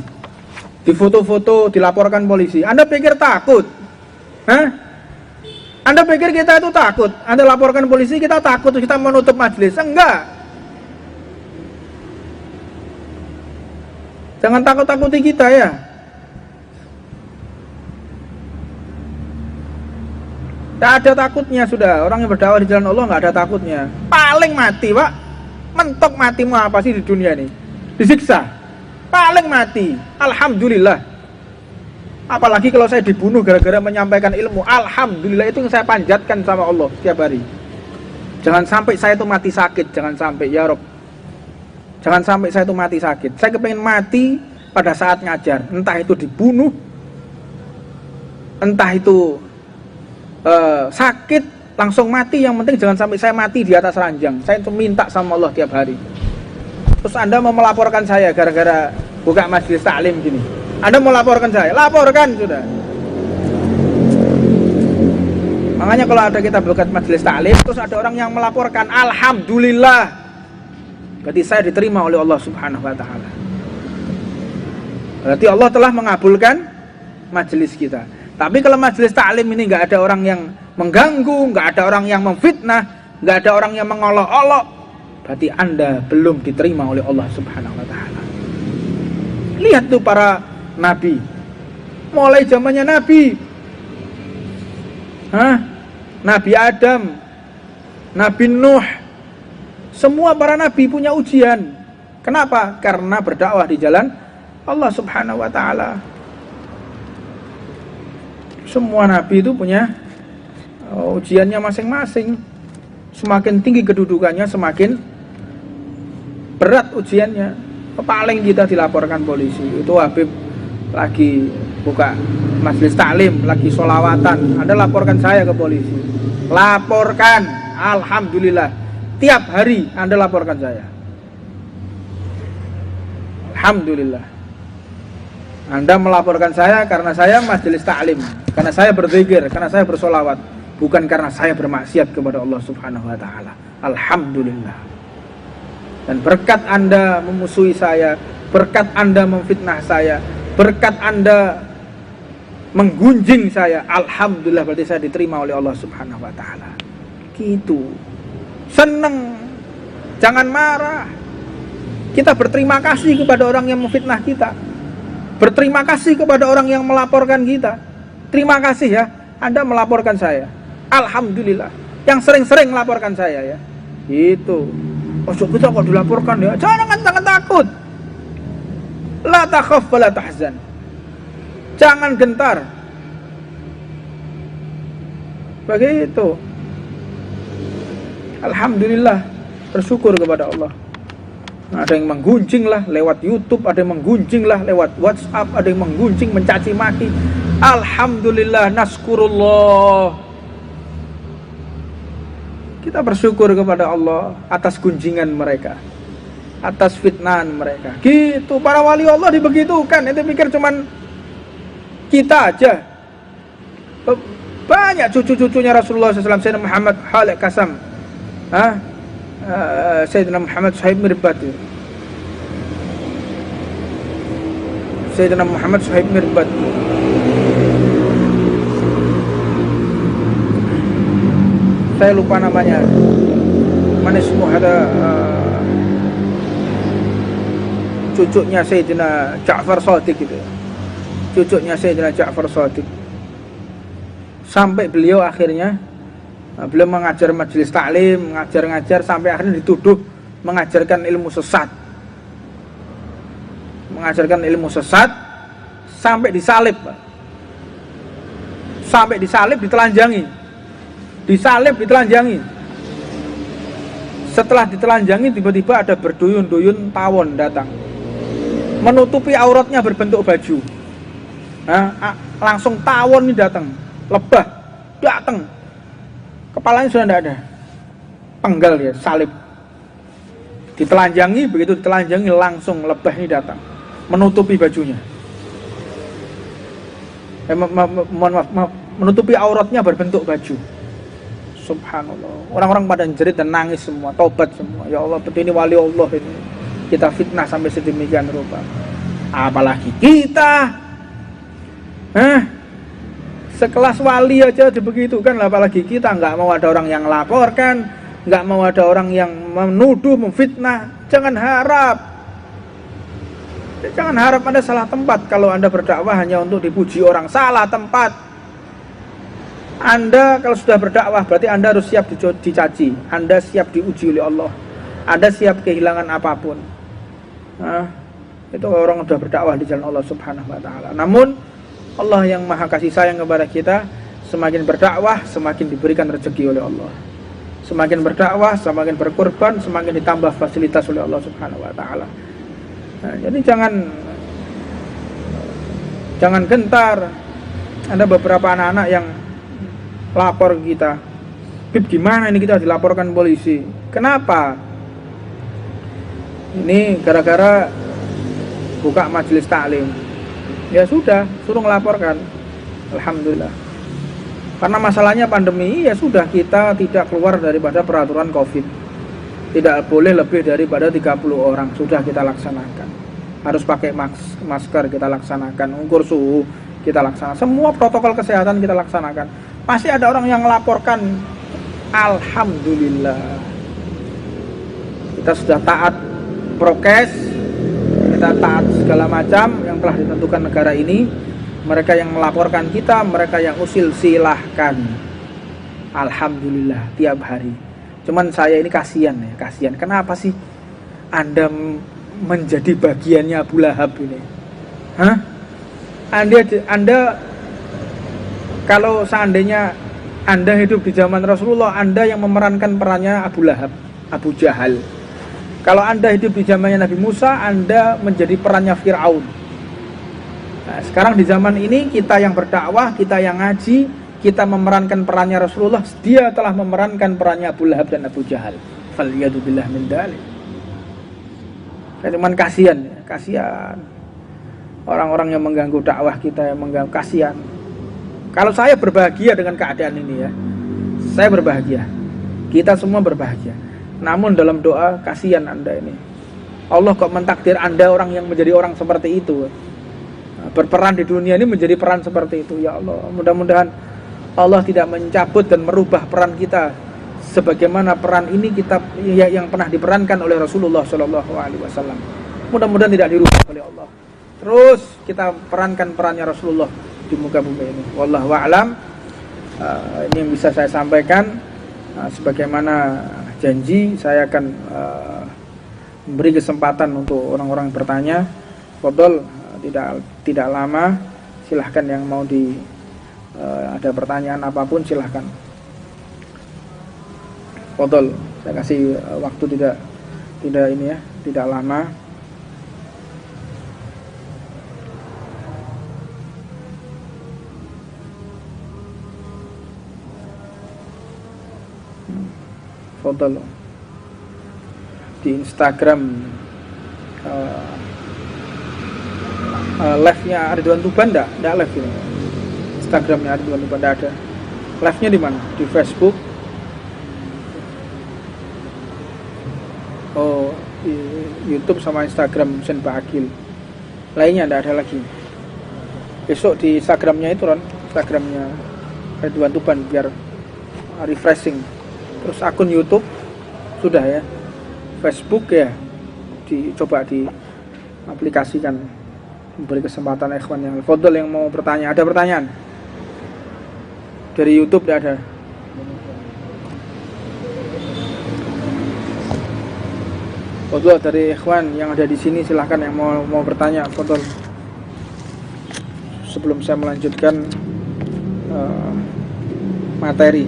Di foto-foto dilaporkan polisi. Anda pikir takut? Hah? Anda pikir kita itu takut? Anda laporkan polisi, kita takut, kita menutup majelis? Enggak. Jangan takut-takuti kita ya. Tak ada takutnya sudah. Orang yang berdakwah di jalan Allah nggak ada takutnya. Paling mati, Pak. Mentok mati mau apa sih di dunia ini? Disiksa. Paling mati. Alhamdulillah. Apalagi kalau saya dibunuh gara-gara menyampaikan ilmu. Alhamdulillah, itu yang saya panjatkan sama Allah setiap hari. Jangan sampai saya itu mati sakit. Jangan sampai, ya Rob. Jangan sampai saya itu mati sakit. Saya kepengen mati pada saat ngajar. Entah itu dibunuh, entah itu sakit, langsung mati. Yang penting jangan sampai saya mati di atas ranjang. Saya itu minta sama Allah tiap hari. Terus Anda mau melaporkan saya gara-gara buka majelis taklim gini. Anda mau laporkan saya, laporkan sudah. Makanya kalau ada kita buka majelis taklim, terus ada orang yang melaporkan, alhamdulillah, berarti saya diterima oleh Allah Subhanahu wa taala. Berarti Allah telah mengabulkan majelis kita. Tapi kalau majelis taklim ini nggak ada orang yang mengganggu, nggak ada orang yang memfitnah, nggak ada orang yang mengolok-olok, berarti Anda belum diterima oleh Allah Subhanahu wa taala. Lihat tuh para nabi. Mulai zamannya Nabi Nabi Adam, Nabi Nuh, semua para nabi punya ujian. Kenapa? Karena berdakwah di jalan Allah Subhanahu wa taala. Semua nabi itu punya ujiannya masing-masing. Semakin tinggi kedudukannya, semakin berat ujiannya. Paling kita dilaporkan polisi. Itu Habib lagi buka majelis taklim, lagi sholawatan, Anda laporkan saya ke polisi. Laporkan, alhamdulillah. Tiap hari Anda laporkan saya. Alhamdulillah. Anda melaporkan saya karena saya majelis taklim, karena saya berzikir, karena saya bersolawat, bukan karena saya bermaksiat kepada Allah Subhanahu wa taala. Alhamdulillah. Dan berkat Anda memusuhi saya, berkat Anda memfitnah saya, berkat Anda menggunjing saya, alhamdulillah, berarti saya diterima oleh Allah Subhanahu wa taala. Gitu. Seneng. Jangan marah. Kita berterima kasih kepada orang yang memfitnah kita. Berterima kasih kepada orang yang melaporkan kita. Terima kasih ya, Anda melaporkan saya. Alhamdulillah. Yang sering-sering melaporkan saya ya. Gitu. Ojo kita kok dilaporkan ya. Jangan takut. La takhaf wa la tahzan. Jangan gentar. Begitu. Alhamdulillah, bersyukur kepada Allah. Ada yang menggunjing lah lewat YouTube, ada yang menggunjing lah lewat WhatsApp, ada yang menggunjing, mencaci maki. Alhamdulillah, naskurullah. Kita bersyukur kepada Allah atas gunjingan mereka, atas fitnahan mereka. Gitu, para wali Allah dibegitukan. Ente pikir cuman kita aja. Banyak cucu-cucunya Rasulullah SAW, Sayyidina Muhammad Halik Kasam, Sayyidina Muhammad Suhaib Mirbat, Sayyidina Muhammad Suhaib Mirbat, saya lupa namanya. Mana semua ada cucunya Sayyidina Ja'far Shadiq gitu. Cucunya Sayyidina Ja'far Shadiq. Sampai beliau akhirnya beliau mengajar majelis taklim, ngajar sampai akhirnya dituduh mengajarkan ilmu sesat. Mengajarkan ilmu sesat sampai disalib, Pak. Sampai disalib, ditelanjangi. Disalib, ditelanjangi. Setelah ditelanjangi, tiba-tiba ada berduyun-duyun tawon datang, menutupi auratnya berbentuk baju. Langsung tawon ini datang, lebah datang, kepalanya sudah tidak ada, penggal dia, salib, ditelanjangi. Begitu ditelanjangi, langsung lebah ini datang, menutupi bajunya, menutupi auratnya berbentuk baju. Subhanallah, orang-orang pada jerit dan nangis semua, taubat semua. Ya Allah, betul ini wali Allah ini, kita fitnah sampai sedemikian rupa. Apalagi kita, sekelas wali aja begitu kan, apalagi kita. Nggak mau ada orang yang laporkan, nggak mau ada orang yang menuduh, memfitnah. Jangan harap Jangan harap Anda salah tempat. Kalau Anda berdakwah hanya untuk dipuji orang, salah tempat. Anda kalau sudah berdakwah berarti Anda harus siap dicaci, Anda siap diuji oleh Allah, Anda siap kehilangan apapun. Nah, itu orang sudah berdakwah di jalan Allah Subhanahu wa taala. Namun Allah yang Maha kasih sayang kepada kita, semakin berdakwah semakin diberikan rezeki oleh Allah. Semakin berdakwah, semakin berkorban, semakin ditambah fasilitas oleh Allah Subhanahu wa taala. Nah, jadi jangan gentar. Ada beberapa anak-anak yang lapor kita, "Bib, gimana ini kita dilaporkan polisi?" Kenapa? Ini gara-gara buka majelis taklim. Ya sudah, suruh melaporkan. Alhamdulillah. Karena masalahnya pandemi, ya sudah, kita tidak keluar daripada peraturan Covid. Tidak boleh lebih daripada 30 orang. Sudah kita laksanakan. Harus pakai masker kita laksanakan, ukur suhu kita laksanakan. Semua protokol kesehatan kita laksanakan. Pasti ada orang yang melaporkan. Alhamdulillah. Kita sudah taat prokes, kita taat segala macam yang telah ditentukan negara ini. Mereka yang melaporkan kita, mereka yang usil, silahkan. Alhamdulillah tiap hari. Cuman saya ini kasihan ya, kasihan. Kenapa sih Anda menjadi bagiannya Abu Lahab ini? Hah? Anda kalau seandainya Anda hidup di zaman Rasulullah, Anda yang memerankan perannya Abu Lahab, Abu Jahal. Kalau Anda hidup di zamannya Nabi Musa, Anda menjadi perannya Fir'aun. Nah, sekarang di zaman ini kita yang berdakwah, kita yang ngaji, kita memerankan perannya Rasulullah. Dia telah memerankan perannya Abu Lahab dan Abu Jahal. Faliyadu billah min dzalik. Saya cuman kasihan orang-orang yang mengganggu dakwah kita, yang mengganggu, kasihan. Kalau saya berbahagia dengan keadaan ini ya, saya berbahagia. Kita semua berbahagia. Namun dalam doa, kasihan Anda ini. Allah kok mentakdir Anda orang yang menjadi orang seperti itu. Berperan di dunia ini menjadi peran seperti itu. Ya Allah, mudah-mudahan Allah tidak mencabut dan merubah peran kita sebagaimana peran ini kita yang pernah diperankan oleh Rasulullah SAW. Mudah-mudahan tidak dirubah oleh Allah. Terus kita perankan perannya Rasulullah di muka bumi ini. Wallahu a'lam. Ini yang bisa saya sampaikan. Sebagaimana janji, saya akan memberi kesempatan untuk orang-orang bertanya. Fadhol, tidak lama. Silahkan yang mau ada pertanyaan apapun, silahkan. Fadhol, saya kasih waktu tidak ini ya, tidak lama. Fadhol. Di Instagram live-nya Ridwan Tuban enggak live ini. Instagramnya Ridwan Tuban enggak ada. Live-nya di mana? Di Facebook. Oh, di YouTube sama Instagram Husain Ba'akil. Lainnya enggak ada lagi. Besok di Instagramnya itu, Ron, Instagramnya Ridwan Tuban, biar refreshing. Terus akun YouTube sudah ya. Facebook ya dicoba diaplikasikan. Memberi kesempatan ikhwan yang fadhol yang mau bertanya. Ada pertanyaan? Dari YouTube tidak ada. Fadhol dari ikhwan yang ada di sini, silahkan yang mau bertanya, fadhol. Sebelum saya melanjutkan materi.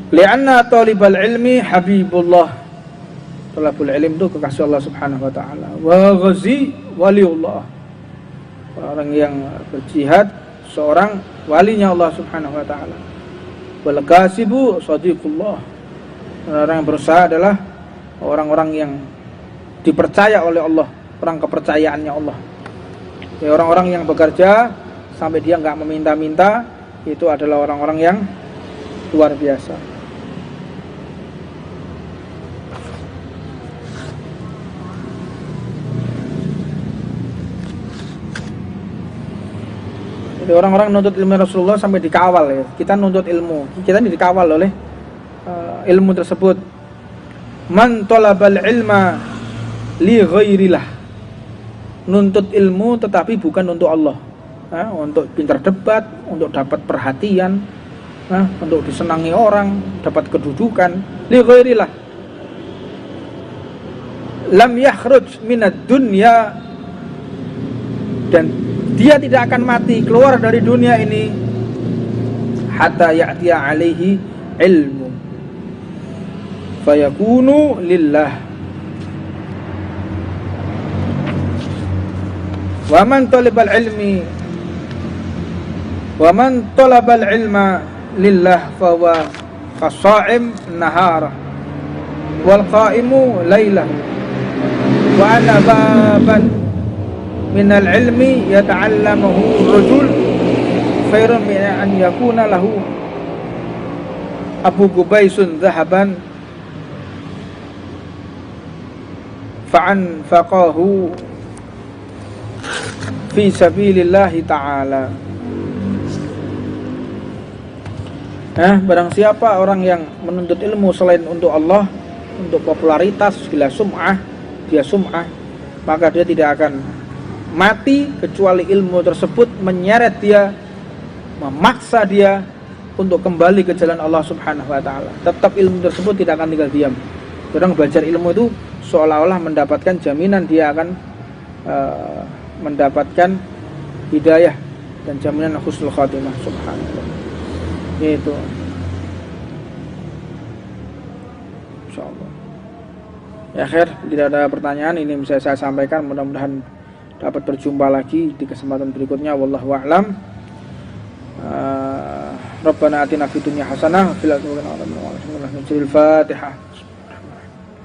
Li'anna talibal ilmi habibullah. Talabul ilm itu kekasih Allah Subhanahu wa taala. Wa ghazi waliullah. Orang yang berjihad seorang walinya Allah Subhanahu wa taala. Wal kasibu sadiqullah. Orang yang berusaha adalah orang-orang yang dipercaya oleh Allah, orang kepercayaannya Allah. Ya, orang-orang yang bekerja sampai dia enggak meminta-minta, itu adalah orang-orang yang luar biasa. Jadi orang-orang nuntut ilmu Rasulullah sampai dikawal ya. Kita nuntut ilmu, kita ini dikawal oleh ilmu tersebut. Man talabal ilma li ghairillah, nuntut ilmu tetapi bukan untuk Allah, untuk pintar debat, untuk dapat perhatian, untuk disenangi orang, dapat kedudukan, li ghairillah, lam yakhruj minad dunya, dan dia tidak akan mati, keluar dari dunia ini, hatta ya'tiya alaihi ilmu fayakunu lillah. Wa man talabal ilma lillah fa huwa qasha'im nahara wal qa'imu lailah wa ana baban min al ilmi yata'allamahu rajul khairun min an yakuna lahu Abu Qubaisun dhahaban fa'an faqahu fi sabilillahi ta'ala. Barang siapa orang yang menuntut ilmu selain untuk Allah, untuk popularitas, gila sum'ah, dia sum'ah, maka dia tidak akan mati kecuali ilmu tersebut menyeret dia, memaksa dia untuk kembali ke jalan Allah Subhanahu wa taala. Tetap ilmu tersebut tidak akan tinggal diam. Orang belajar ilmu itu seolah-olah mendapatkan jaminan dia akan mendapatkan hidayah dan jaminan husnul khatimah. Subhanallah. Itu insyaallah. Ya khair, tidak ada pertanyaan, ini bisa saya sampaikan, mudah-mudahan dapat berjumpa lagi di kesempatan berikutnya. Wallahu a'lam. Rabbana atina fid dunya hasanah wa fil akhirati hasanah wa qina adzabannar. Al-Fatihah.